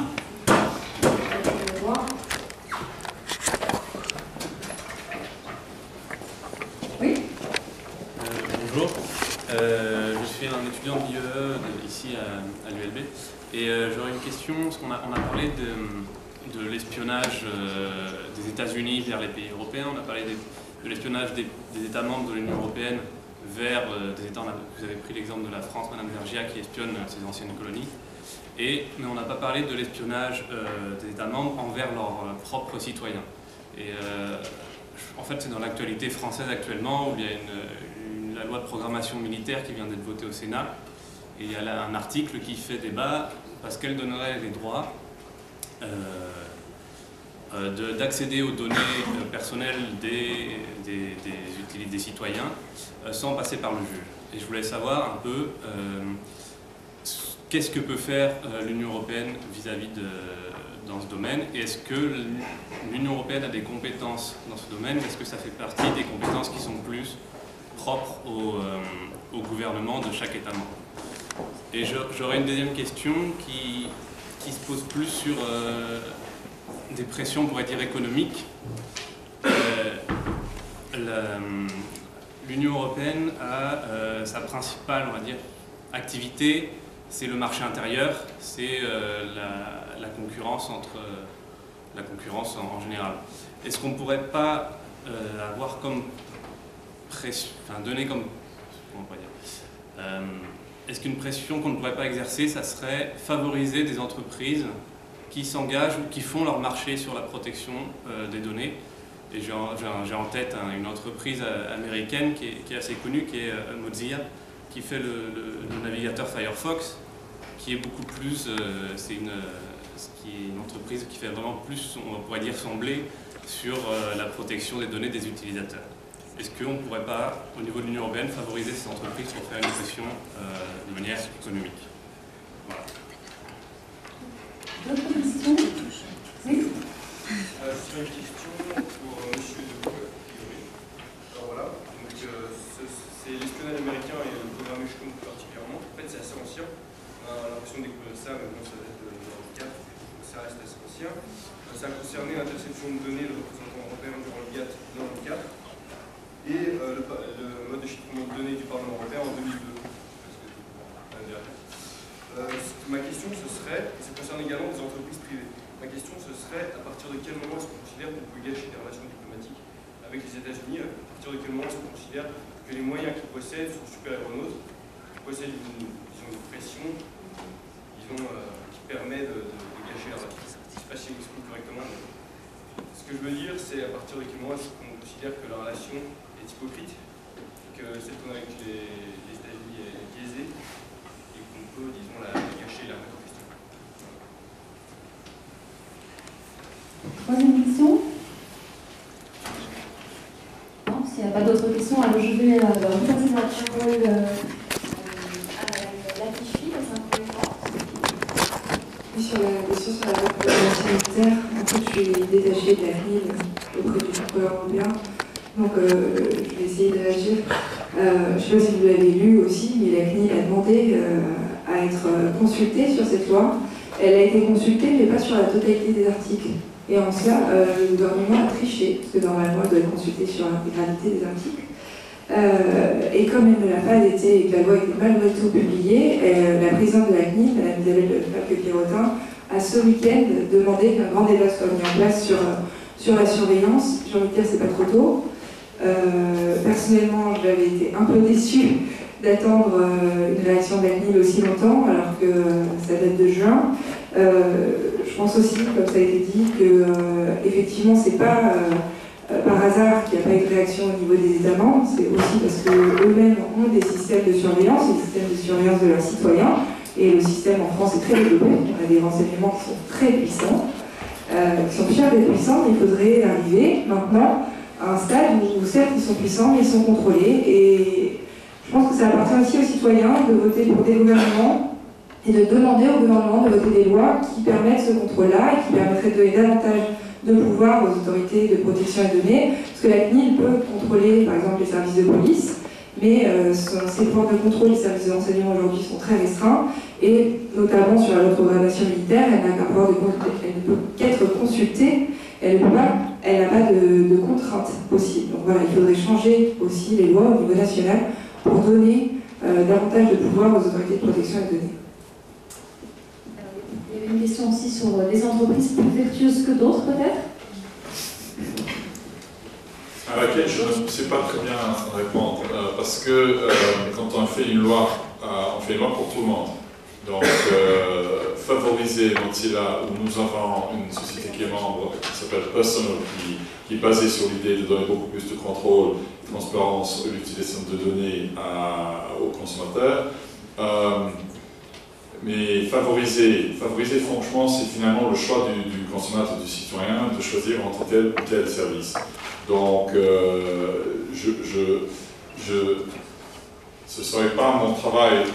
Oui. Bonjour. Je suis un étudiant d'IEE ici à l'ULB et j'aurais une question, parce qu'on a parlé de l'espionnage des États-Unis vers les pays européens, on a parlé de l'espionnage des États membres de l'Union européenne vers des États, vous avez pris l'exemple de la France, Madame Vergiat, qui espionne ses anciennes colonies, mais on n'a pas parlé de l'espionnage des États membres envers leurs propres citoyens. Et en fait, c'est dans l'actualité française actuellement, où il y a la loi de programmation militaire qui vient d'être votée au Sénat, et il y a là un article qui fait débat, parce qu'elle donnerait les droits d'accéder aux données personnelles des citoyens sans passer par le juge. Et je voulais savoir un peu qu'est-ce que peut faire l'Union européenne vis-à-vis dans ce domaine, et est-ce que l'Union européenne a des compétences dans ce domaine, est-ce que ça fait partie des compétences qui sont plus propres au gouvernement de chaque État membre. Et j'aurais une deuxième question qui se pose plus sur des pressions, on pourrait dire, économiques. L'Union européenne a sa principale, on va dire, activité, c'est le marché intérieur, c'est la concurrence la concurrence en général. Est-ce qu'on ne pourrait pas avoir comme donner comme, comment on pourrait dire, est-ce qu'une pression qu'on ne pourrait pas exercer, ça serait favoriser des entreprises qui s'engagent ou qui font leur marché sur la protection des données? Et j'ai en tête une entreprise américaine qui est assez connue, qui est Mozilla, qui fait le navigateur Firefox, qui est beaucoup plus, c'est une entreprise qui fait vraiment plus, on pourrait dire, sembler sur la protection des données des utilisateurs. Est-ce qu'on ne pourrait pas, au niveau de l'Union européenne, favoriser ces entreprises pour faire une pression de manière économique? Voilà. D'autres questions? Oui. C'est une question pour M. Devoux. Alors voilà, donc c'est l'espionnage américain et le programme Eshkun particulièrement. En fait, c'est assez ancien. On a l'impression de découvrir ça, mais bon, ça date de 2004, ça reste assez ancien. Ça a concerné l'interception de données de représentants européens durant le GATT 94 et le mode de chiffrement de données du Parlement européen en 2002. Ma question, ce serait, et ça concerne également des entreprises privées, ma question, ce serait à partir de quel moment est-ce qu'on considère qu'on peut gâcher des relations diplomatiques avec les États-Unis, à partir de quel moment est-ce qu'on considère que les moyens qu'ils possèdent sont supérieurs aux nôtres, qu'ils possèdent une pression, disons, qui permet de gâcher la relation. Je ne sais pas si je m'exprime correctement, mais ce que je veux dire, c'est à partir de quel moment est-ce qu'on considère que la relation est hypocrite, que celle qu'on a avec les États-Unis est biaisée, et qu'on peut, disons, la gâcher, la mettre en question. Troisième question. Non, s'il n'y a pas d'autres questions, alors je vais repasser la parole à Latifi dans un premier temps. Oui, sur la question sur la coopération militaire, en fait, je suis détachée de la CNIL auprès du procureur européen. Donc, je vais essayer de réagir. Je ne sais pas si vous l'avez lu aussi, mais la CNIL a demandé à être consultée sur cette loi. Elle a été consultée, mais pas sur la totalité des articles. Et en cela, le gouvernement a triché, parce que normalement, elle doit être consultée sur l'intégralité des articles. Et comme elle ne l'a pas été, et que la loi était malgré tout publiée, la présidente de la CNIL, Mme Isabelle Falque-Pierrotin, a ce week-end demandé qu'un grand débat soit mis en place sur la surveillance. J'ai envie de dire, c'est pas trop tôt. Personnellement, j'avais été un peu déçue d'attendre une réaction de la CNIL aussi longtemps, alors que ça date de juin. Je pense aussi, comme ça a été dit, que effectivement, c'est pas par hasard qu'il n'y a pas eu de réaction au niveau des États membres, c'est aussi parce qu'eux-mêmes ont des systèmes de surveillance, des systèmes de surveillance de leurs citoyens, et le système en France est très développé. On a des renseignements qui sont très puissants, qui sont fiers d'être puissants, mais il faudrait arriver maintenant à un stade où certes ils sont puissants, mais ils sont contrôlés, et je pense que ça appartient aussi aux citoyens de voter pour des gouvernements et de demander au gouvernement de voter des lois qui permettent ce contrôle-là et qui permettraient de donner davantage de pouvoir aux autorités de protection des données, parce que la CNIL peut contrôler par exemple les services de police, mais ses pouvoirs de contrôle des services de renseignement aujourd'hui sont très restreints, et notamment sur la loi de programmation militaire, elle n'a qu'un pouvoir elle ne peut qu'être consultée, elle n'a pas de contraintes possibles. Donc voilà, il faudrait changer aussi les lois au niveau national pour donner davantage de pouvoir aux autorités de protection des données. Il y avait une question aussi sur les entreprises plus vertueuses que d'autres, peut-être? À laquelle je ne sais pas très bien répondre, parce que quand on fait une loi, on fait une loi pour tout le monde. Donc, favoriser Mozilla, où nous avons une société qui est membre, qui s'appelle Personal, qui est basée sur l'idée de donner beaucoup plus de contrôle, de transparence et l'utilisation de données aux consommateurs. Mais favoriser franchement, c'est finalement le choix du consommateur, du citoyen, de choisir entre tel ou tel service. Donc, ce ne serait pas mon travail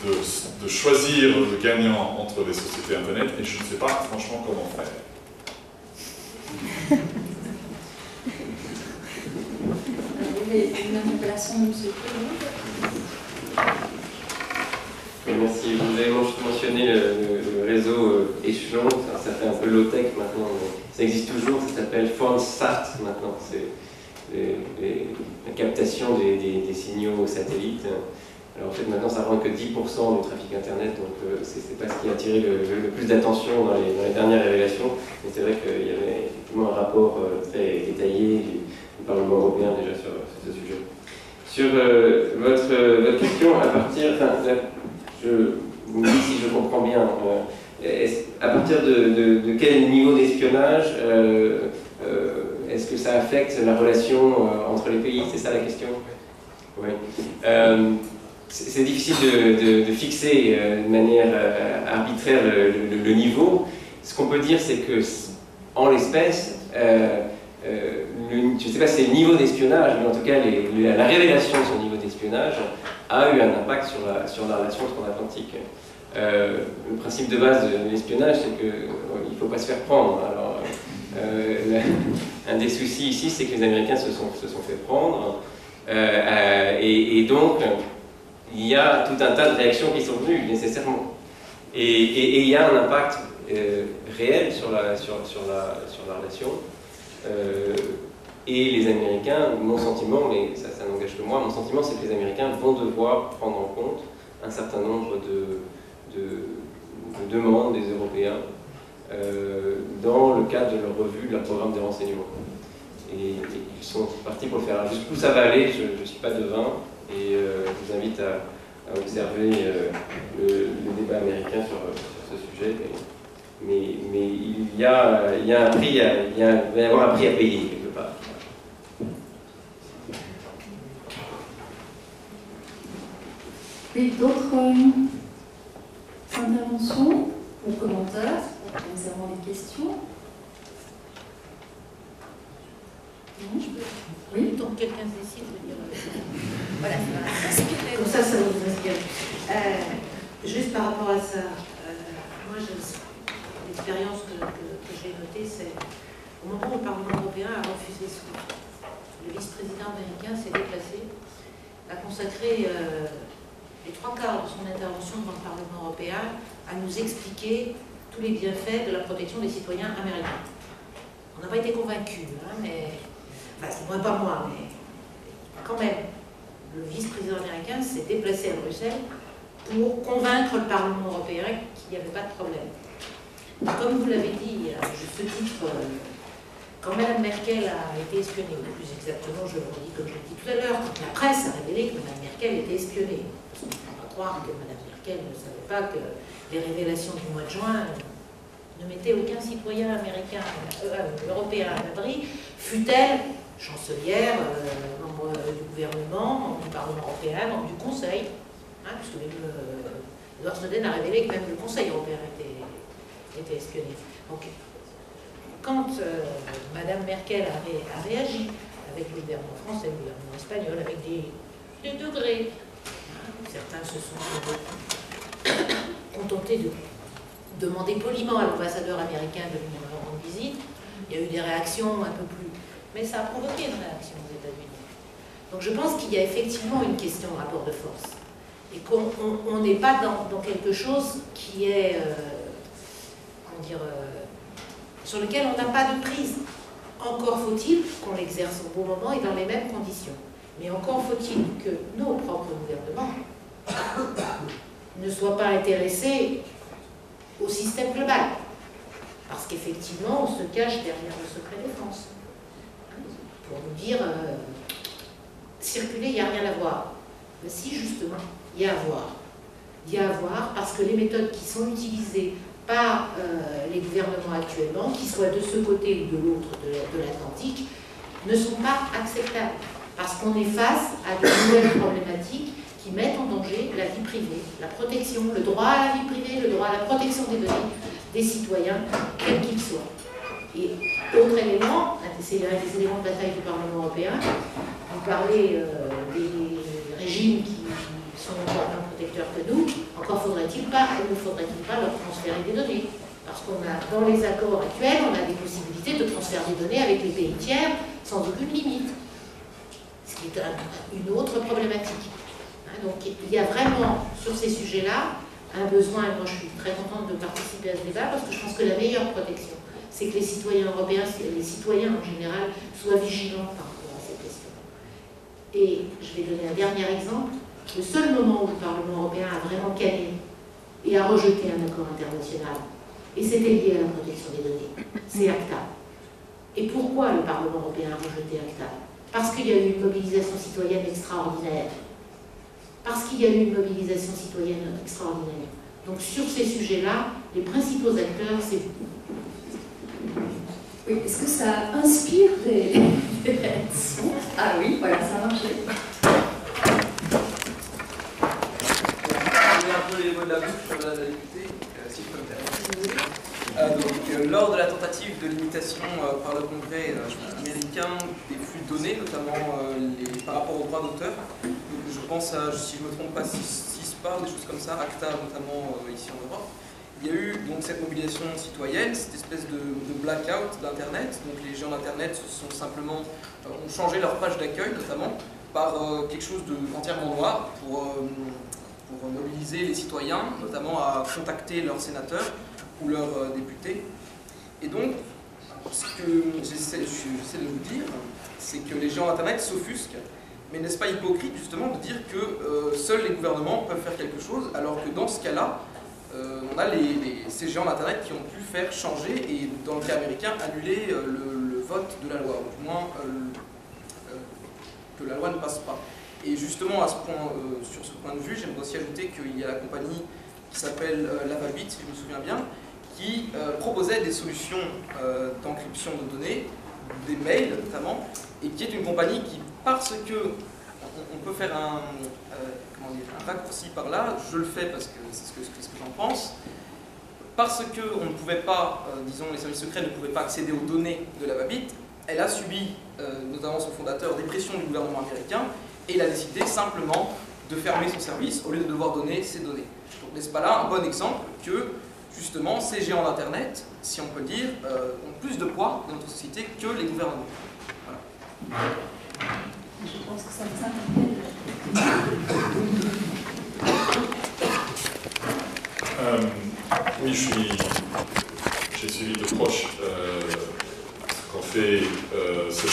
de choisir le gagnant entre les sociétés Internet, et je ne sais pas franchement comment faire. Il y avait une interpellation de M. Merci. Vous avez mentionné le réseau Echelon, ça fait un peu low-tech maintenant, mais ça existe toujours, ça s'appelle Fondsat maintenant, c'est la captation des signaux satellites. Alors en fait maintenant ça rend que 10% du trafic internet, donc c'est pas ce qui a attiré le plus d'attention dans les dernières révélations, mais c'est vrai qu'il y avait effectivement un rapport très détaillé du Parlement européen déjà sur ce sujet. Sur votre question, à partir, vous me dites si je comprends bien, à partir de quel niveau d'espionnage est-ce que ça affecte la relation entre les pays? C'est ça la question? Oui. C'est difficile de fixer de manière arbitraire le niveau. Ce qu'on peut dire, c'est que, en l'espèce, je ne sais pas si c'est le niveau d'espionnage, mais en tout cas, la révélation de ce niveau d'espionnage a eu un impact sur la relation transatlantique. Le principe de base de l'espionnage, c'est qu'il ne faut pas se faire prendre. Alors, un des soucis ici, c'est que les Américains se sont fait prendre, et donc il y a tout un tas de réactions qui sont venues, nécessairement. Et il y a un impact réel sur la relation. Et les Américains, mon sentiment, mais ça n'engage que moi, mon sentiment c'est que les Américains vont devoir prendre en compte un certain nombre de demandes des Européens dans le cadre de leur revue, de leur programme de renseignement. Et ils sont partis pour le faire. Jusqu'où ça va aller, je ne suis pas devin, et je vous invite à observer le débat américain sur ce sujet. Mais il y a un prix, il va y avoir un prix à payer quelque part. Et d'autres interventions ou commentaires concernant les questions? Non, je peux. Oui, donc quelqu'un décide de dire. Voilà, comme ça vous inspire. Juste par rapport à ça, moi, l'expérience que j'ai notée, c'est au moment où le Parlement européen a refusé ce SWIFT, le vice-président américain s'est déplacé, a consacré les 3/4 de son intervention devant le Parlement européen à nous expliquer tous les bienfaits de la protection des citoyens américains. On n'a pas été convaincus, hein, mais... Enfin, moins pas moi, mais quand même, le vice-président américain s'est déplacé à Bruxelles pour convaincre le Parlement européen qu'il n'y avait pas de problème. Comme vous l'avez dit, à juste titre, quand Mme Merkel a été espionnée, ou plus exactement, je vous dis comme je l'ai dit tout à l'heure, quand la presse a révélé que Mme Merkel était espionnée. On ne peut pas croire que Mme Merkel ne savait pas que les révélations du mois de juin ne mettaient aucun citoyen américain, européen à l'abri, fût-elle chancelière, membre du gouvernement, membre du Parlement européen, membre du Conseil, hein, puisque Edward Snowden a révélé que même le Conseil européen était espionné. Donc, quand Mme Merkel a réagi avec le gouvernement français, le gouvernement espagnol, avec des degrés, hein, certains se sont contentés de demander poliment à l'ambassadeur américain de venir leur rendre visite. Il y a eu des réactions un peu plus... Mais ça a provoqué une réaction aux États-Unis. Donc je pense qu'il y a effectivement une question de rapport de force. Et qu'on n'est pas dans quelque chose qui est... comment dire... sur lequel on n'a pas de prise. Encore faut-il qu'on l'exerce au bon moment et dans les mêmes conditions. Mais encore faut-il que nos propres gouvernements ne soient pas intéressés au système global. Parce qu'effectivement, on se cache derrière le secret défense. Pour nous dire, circuler, il n'y a rien à voir. Mais si, justement, il y a à voir. Il y a à voir parce que les méthodes qui sont utilisées par les gouvernements actuellement, qu'ils soient de ce côté ou de l'autre de l'Atlantique, ne sont pas acceptables. Parce qu'on est face à de nouvelles problématiques qui mettent en danger la vie privée, la protection, le droit à la vie privée, le droit à la protection des données des citoyens, quels qu'ils soient. Et autre élément, c'est l'un des éléments de bataille du Parlement européen, vous parlez des régimes qui sont encore moins protecteurs que nous, encore faudrait-il pas, ou ne faudrait-il pas leur transférer des données? Parce qu'on a, dans les accords actuels, on a des possibilités de transfert des données avec les pays tiers sans aucune limite. Ce qui est une autre problématique. Donc il y a vraiment, sur ces sujets-là, un besoin, et moi je suis très contente de participer à ce débat, parce que je pense que la meilleure protection, c'est que les citoyens européens, les citoyens en général, soient vigilants par rapport à ces questions. Et je vais donner un dernier exemple. Le seul moment où le Parlement européen a vraiment canné et a rejeté un accord international, et c'était lié à la protection des données, c'est ACTA. Et pourquoi le Parlement européen a rejeté ACTA? Parce qu'il y a eu une mobilisation citoyenne extraordinaire. Parce qu'il y a eu une mobilisation citoyenne extraordinaire. Donc sur ces sujets-là, les principaux acteurs, c'est vous. Oui, est-ce que ça inspire des réactions? Ah oui, voilà, ça a marché. Je vais un peu les mots de la bouche, Madame la députée, si je peux me permettre. Lors de la tentative de limitation par le Congrès américain des flux de données, notamment par rapport aux droits d'auteur, je pense à, si je ne me trompe pas, CISPA, des choses comme ça, ACTA notamment ici en Europe, il y a eu donc cette mobilisation citoyenne, cette espèce de blackout d'Internet. Donc les géants d'Internet sont simplement, ont changé leur page d'accueil notamment par quelque chose d'entièrement noir pour mobiliser les citoyens, notamment à contacter leurs sénateurs ou leurs députés. Et donc, ce que j'essaie de vous dire, c'est que les géants d'Internet s'offusquent, mais n'est-ce pas hypocrite justement de dire que seuls les gouvernements peuvent faire quelque chose, alors que dans ce cas-là, on a ces géants d'Internet qui ont pu faire changer, et dans le cas américain, annuler le vote de la loi, ou du moins que la loi ne passe pas. Et justement, sur ce point de vue, j'aimerais aussi ajouter qu'il y a la compagnie qui s'appelle Lavabit, si je me souviens bien, qui proposait des solutions d'encryption de données, des mails notamment, et qui est une compagnie qui, parce que on peut faire un raccourci par là, je le fais parce que c'est ce que j'en pense, parce qu'on ne pouvait pas, disons, les services secrets ne pouvaient pas accéder aux données de Lavabit, elle a subi, notamment son fondateur, des pressions du gouvernement américain, et il a décidé simplement de fermer son service au lieu de devoir donner ses données. Donc n'est-ce pas là un bon exemple que, justement, ces géants d'Internet, si on peut le dire, ont plus de poids dans notre société que les gouvernements. Voilà. Je pense que ça vous interpelle. Oui, j'ai suivi de proche ce qu'ont fait ce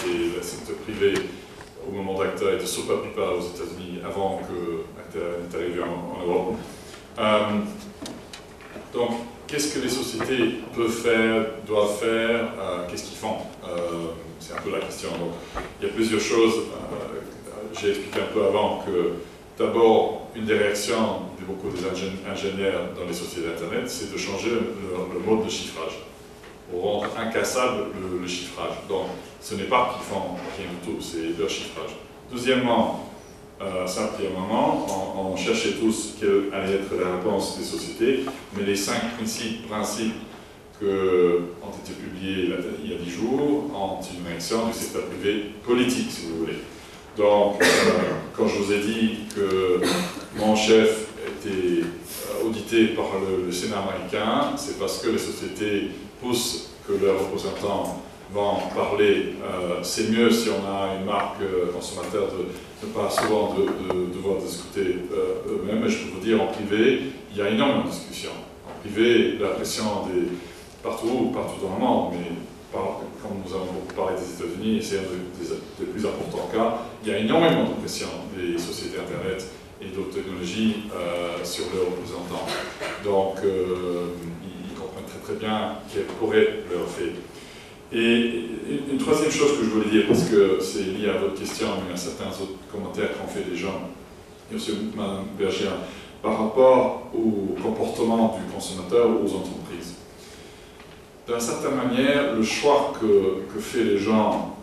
et le secteur privé au moment d'ACTA et de SOPA PIPA aux États-Unis avant que ACTA n'est arrivé en Europe. Donc, qu'est-ce que les sociétés peuvent faire, doivent faire, qu'est-ce qu'ils font? C'est un peu la question. Donc, il y a plusieurs choses. J'ai expliqué un peu avant que, d'abord, une des réactions de beaucoup des ingénieurs dans les sociétés d'Internet, c'est de changer le mode de chiffrage, pour rendre incassable le chiffrage. Donc, ce n'est pas qu'ils font rien du tout, c'est leur chiffrage. Deuxièmement, ça a pris un moment, on cherchait tous quelle allait être la réponse des sociétés, mais les 5 principes qui ont été publiés il y a 10 jours ont une réaction du secteur privé politique, si vous voulez. Donc, quand je vous ai dit que mon chef était audité par le Sénat américain, c'est parce que les sociétés poussent que leurs représentants vont parler. C'est mieux si on a une marque consommateur de pas souvent devoir discuter eux-mêmes. Mais je peux vous dire, en privé, il y a énormément de discussions. En privé, la pression partout dans le monde, mais comme nous avons beaucoup parlé des États-Unis, et c'est un des plus importants cas, il y a énormément de pression des sociétés Internet et d'autres technologies sur leurs représentants. Donc, ils comprennent très bien quel pourrait leur faire. Et une troisième chose que je voulais dire, parce que c'est lié à votre question, mais à certains autres commentaires qu'ont fait des gens, et aussi Mme Berger, par rapport au comportement du consommateur ou aux entreprises. D'une certaine manière, le choix que fait les gens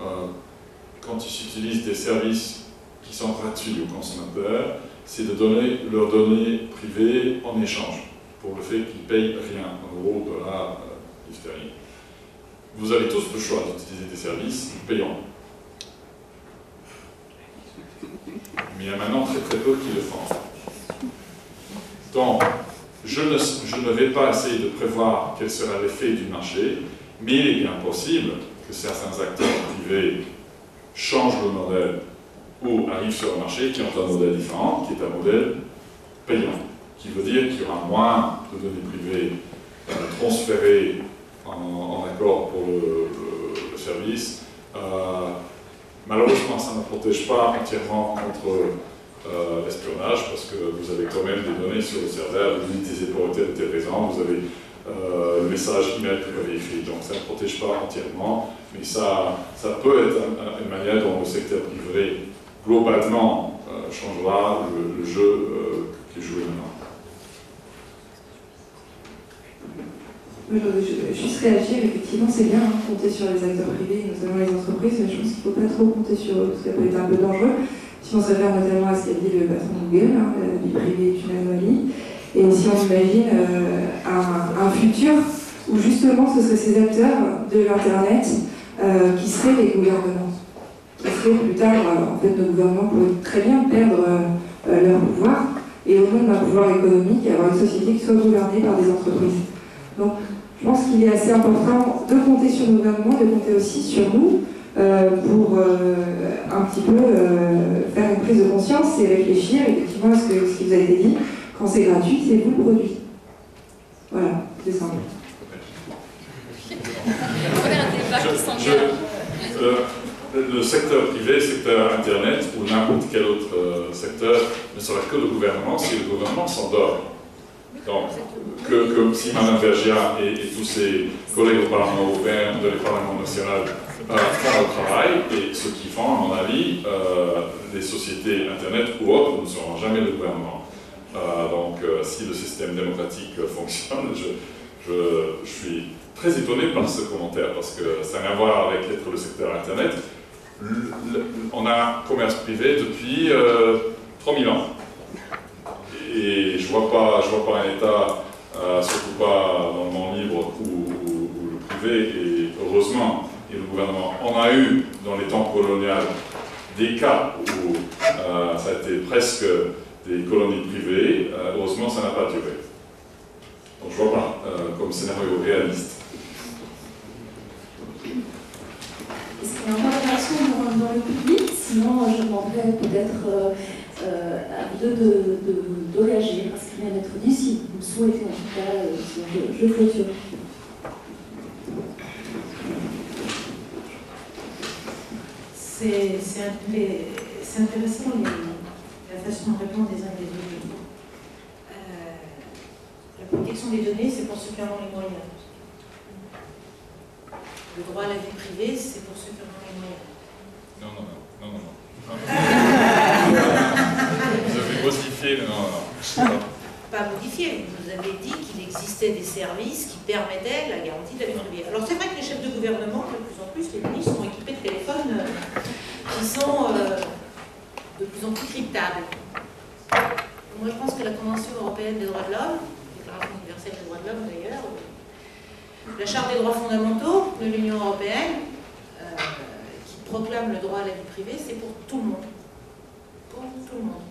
quand ils utilisent des services qui sont gratuits aux consommateurs, c'est de donner leurs données privées en échange, pour le fait qu'ils ne payent rien, en euros, dollars, livres sterling. Vous avez tous le choix d'utiliser des services payants. Mais il y a maintenant très peu qui le font. Donc, je ne vais pas essayer de prévoir quel sera l'effet du marché, mais il est bien possible que certains acteurs privés changent le modèle ou arrivent sur un marché qui ont un modèle différent, qui est un modèle payant, qui veut dire qu'il y aura moins de données privées transférées en accord pour le service. Malheureusement, ça ne protège pas entièrement contre l'espionnage, parce que vous avez quand même des données sur le serveur, vous l'utilisez pour telle raison, vous avez le message email que vous avez écrit, donc ça ne protège pas entièrement. mais ça peut être une manière dont le secteur privé, globalement, changera le jeu qui est joué maintenant. Je juste réagir, effectivement, c'est bien compter sur les acteurs privés, notamment les entreprises, mais je pense qu'il ne faut pas trop compter sur eux, parce que ça peut être un peu dangereux. Si on se réfère notamment à ce qu'a dit le patron de Google, la vie privée est une anomalie, et si on imagine un futur où justement ce seraient ces acteurs de l'Internet qui seraient les gouvernements, qui seraient plus tard, en fait, nos gouvernements pourraient très bien perdre leur pouvoir, et au nom d'un pouvoir économique, avoir une société qui soit gouvernée par des entreprises. Donc, je pense qu'il est assez important de compter sur nos gouvernements, de compter aussi sur nous pour un petit peu faire une prise de conscience et réfléchir effectivement à ce qui vous a été dit. Quand c'est gratuit, c'est vous le produit. Voilà, c'est simple. Le secteur privé, le secteur Internet ou n'importe quel autre secteur ne sera que le gouvernement si le gouvernement s'endort. Donc, que si Mme Vergiat et tous ses collègues au Parlement européen, de le Parlement national, font le travail, et ceux qui font, à mon avis, les sociétés Internet ou autres ne seront jamais le gouvernement. Donc, si le système démocratique fonctionne, je suis très étonné par ce commentaire, parce que ça n'a rien à voir avec être le secteur Internet. On a un commerce privé depuis 3000 ans. Et je vois pas un État, surtout pas dans le monde libre où le privé, et heureusement, et le gouvernement, on a eu dans les temps coloniaux des cas où ça a été presque des colonies privées, heureusement ça n'a pas duré. Donc je vois pas comme scénario réaliste. Est-ce qu'il y a encore des réactions dans le public? Sinon, je demanderais peut-être à vous deux de réagir à ce qui vient d'être dit, si vous le souhaitez en tout cas, je clôture. C'est intéressant la façon de répondre des uns et des autres. La protection des données, c'est pour ceux qui en ont les moyens. Le droit à la vie privée, c'est pour ceux qui en ont les moyens. Non. Vous avez modifié, non. Pas modifié, vous avez dit qu'il existait des services qui permettaient la garantie de la vie privée. Alors c'est vrai que les chefs de gouvernement, de plus en plus, les ministres sont équipés de téléphones qui sont de plus en plus cryptables. Moi je pense que la Convention européenne des droits de l'homme, la Déclaration universelle des droits de l'homme d'ailleurs, la Charte des droits fondamentaux de l'Union européenne, qui proclame le droit à la vie privée, c'est pour tout le monde. Pour tout le monde.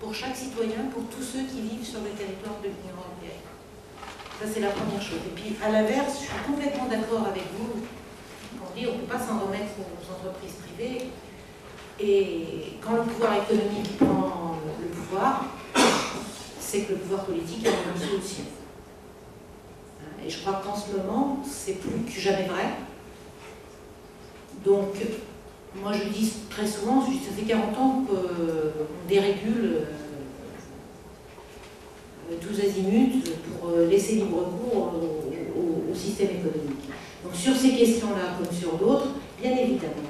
Pour chaque citoyen, pour tous ceux qui vivent sur le territoire de l'Union européenne. Ça, c'est la première chose. Et puis, à l'inverse, je suis complètement d'accord avec vous. On dit on ne peut pas s'en remettre aux entreprises privées. Et quand le pouvoir économique prend le pouvoir, c'est que le pouvoir politique a une solution. Et je crois qu'en ce moment, c'est plus que jamais vrai. Donc, moi je dis très souvent, ça fait 40 ans qu'on dérégule tous azimuts pour laisser libre cours au système économique. Donc sur ces questions-là, comme sur d'autres, bien évidemment,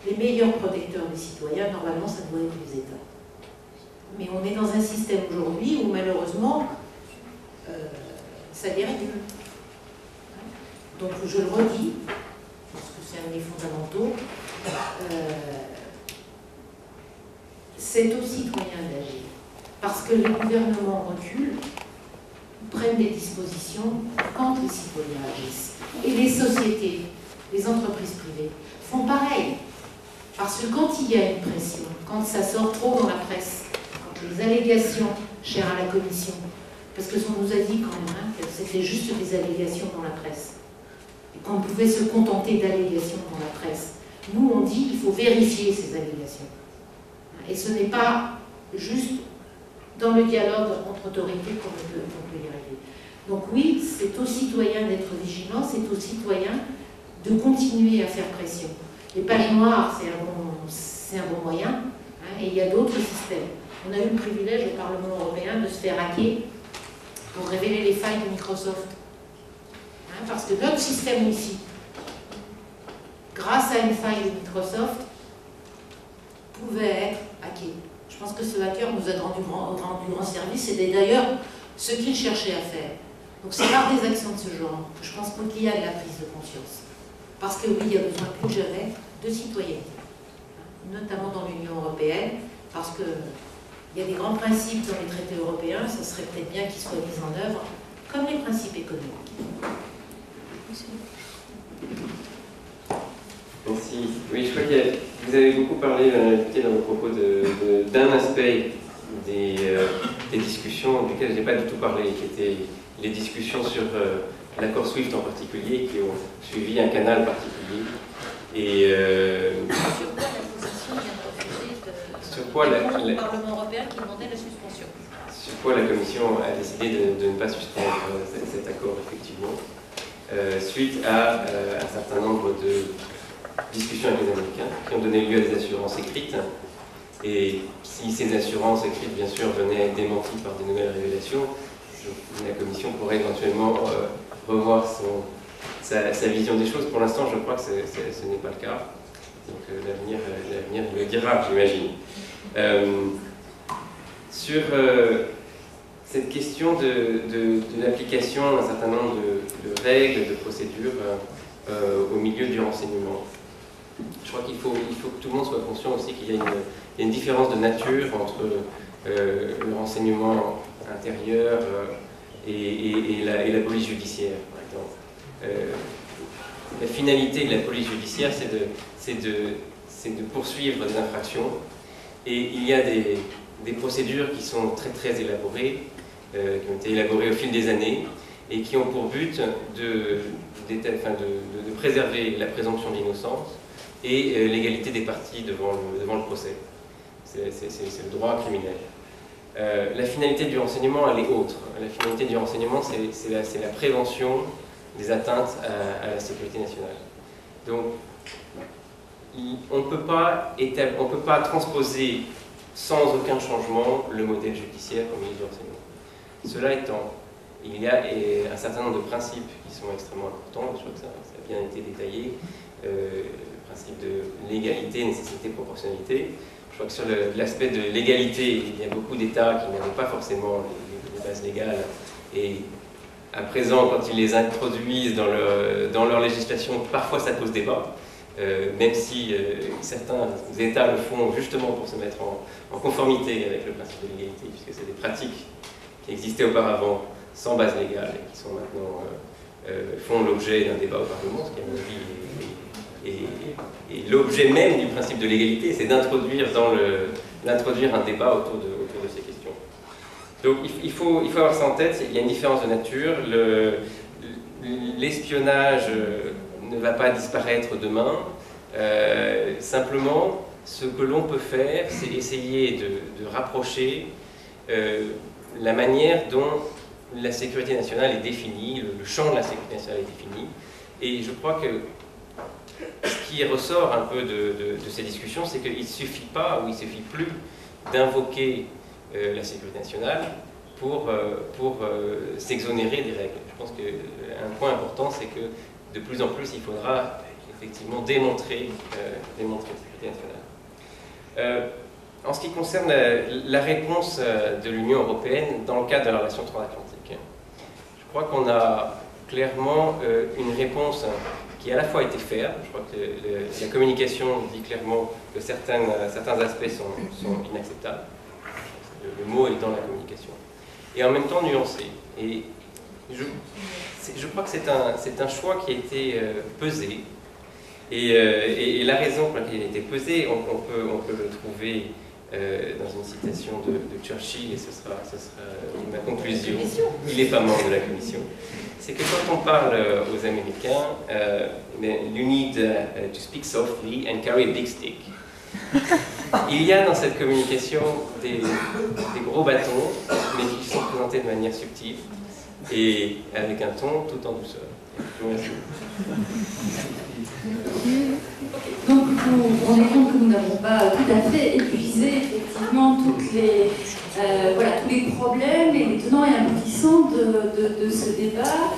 les meilleurs protecteurs des citoyens, normalement, ça doit être les États. Mais on est dans un système aujourd'hui où malheureusement, ça dérégule. Donc je le redis, parce que c'est un des fondamentaux, c'est aux citoyens d'agir. Parce que les gouvernements reculent, prennent des dispositions quand les citoyens agissent. Et les sociétés, les entreprises privées font pareil. Parce que quand il y a une pression, quand ça sort trop dans la presse, quand les allégations chères à la Commission, parce que on nous a dit quand même que c'était juste des allégations dans la presse, et qu'on pouvait se contenter d'allégations dans la presse. Nous, on dit qu'il faut vérifier ces allégations. Et ce n'est pas juste dans le dialogue entre autorités qu'on peut y arriver. Donc oui, c'est aux citoyens d'être vigilants, c'est aux citoyens de continuer à faire pression. Les pages noires, c'est un bon moyen, hein, et il y a d'autres systèmes. On a eu le privilège au Parlement européen de se faire hacker pour révéler les failles de Microsoft. Hein, parce que notre système Wi-Fi grâce à une faille de Microsoft, pouvait être hacké. Je pense que ce hacker nous a rendu grand service, et d'ailleurs ce qu'il cherchait à faire. Donc c'est par des actions de ce genre que je pense qu'il y a de la prise de conscience. Parce que oui, il y a besoin plus que jamais de citoyenneté, notamment dans l'Union européenne, parce qu'il y a des grands principes dans les traités européens, ça serait peut-être bien qu'ils soient mis en œuvre, comme les principes économiques. Merci. Oui, je crois que vous avez beaucoup parlé dans vos propos d'un aspect des discussions duquel je n'ai pas du tout parlé, qui étaient les discussions sur l'accord SWIFT en particulier, qui ont suivi un canal particulier. Et sur quoi la position du Parlement européen qui demandait la suspension. Sur quoi la Commission a décidé de ne pas suspendre cet accord, effectivement, suite à un certain nombre de discussions avec les Américains qui ont donné lieu à des assurances écrites. Et si ces assurances écrites, bien sûr, venaient à être démenties par des nouvelles révélations, la Commission pourrait éventuellement revoir sa vision des choses. Pour l'instant, je crois que ce n'est pas le cas. Donc l'avenir le dira, j'imagine. Sur cette question de l'application d'un certain nombre de règles, de procédures au milieu du renseignement, je crois qu'il faut que tout le monde soit conscient aussi qu'il y a une différence de nature entre le renseignement intérieur et la police judiciaire, par exemple. La finalité de la police judiciaire, c'est de poursuivre des infractions, et il y a des procédures qui sont très très élaborées, qui ont été élaborées au fil des années, et qui ont pour but de préserver la présomption d'innocence et l'égalité des parties devant le procès. C'est le droit criminel. La finalité du renseignement, elle est autre. La finalité du renseignement, c'est la prévention des atteintes à la sécurité nationale. Donc, on ne peut pas transposer sans aucun changement le modèle judiciaire au milieu du renseignement. Cela étant, il y a un certain nombre de principes qui sont extrêmement importants, je crois que ça a bien été détaillé, le principe de légalité, nécessité, proportionnalité. Je crois que sur l'aspect de l'égalité, il y a beaucoup d'États qui n'avaient pas forcément les bases légales, et à présent, quand ils les introduisent dans leur législation, parfois ça pose débat, même si certains États le font justement pour se mettre en conformité avec le principe de l'égalité, puisque c'est des pratiques qui existaient auparavant sans base légale et qui sont maintenant font l'objet d'un débat au Parlement, ce qui à mon avis est l'objet même du principe de l'égalité, c'est d'introduire un débat autour de ces questions. Donc il faut avoir ça en tête, il y a une différence de nature, l'espionnage ne va pas disparaître demain, simplement ce que l'on peut faire, c'est essayer de rapprocher la manière dont la sécurité nationale est définie, le champ de la sécurité nationale est défini, et je crois que ce qui ressort un peu de ces discussions, c'est qu'il ne suffit pas, ou il ne suffit plus d'invoquer la sécurité nationale pour s'exonérer des règles. Je pense qu'un point important, c'est que de plus en plus, il faudra effectivement démontrer la sécurité nationale. En ce qui concerne la réponse de l'Union européenne dans le cadre de la relation transatlantique, je crois qu'on a clairement une réponse qui à la fois été ferme. Je crois que la communication dit clairement que certains aspects sont inacceptables. Le mot est dans la communication. Et en même temps nuancé. Et je crois que c'est un choix qui a été pesé. Et la raison pour laquelle il a été pesé, on peut le trouver dans une citation de Churchill, et ce sera ma conclusion. Il n'est pas membre de la Commission. C'est que quand on parle aux Américains, you need to speak softly and carry a big stick. Il y a dans cette communication des gros bâtons, mais qui sont présentés de manière subtile et avec un ton tout en douceur. Je vous remercie. Donc vous vous rendez compte que nous n'avons pas tout à fait épuisé effectivement tous les problèmes et les tenants et aboutissants de ce débat.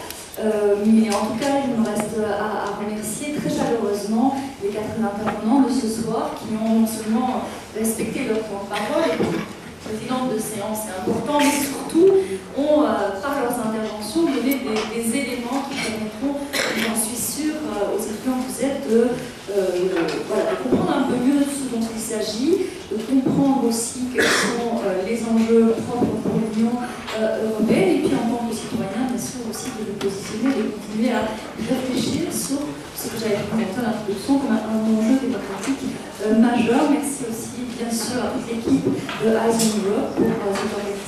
Mais en tout cas, il nous reste à remercier très chaleureusement les 4 intervenants de ce soir qui ont non seulement respecté leur temps de parole, et présidente de séance, c'est important, mais surtout ont, par leurs interventions, donné des éléments qui permettront, j'en suis sûre, aux étudiants que vous êtes, de comprendre un peu mieux ce dont il s'agit, de comprendre aussi quels sont les enjeux propres pour l'Union européenne, et puis en tant que citoyen, bien sûr, aussi de vous positionner et de continuer à réfléchir sur ce que j'avais présenté à l'introduction comme un enjeu démocratique majeur. Merci aussi, bien sûr, à toute l'équipe de Eyes on Europe pour cette organisation.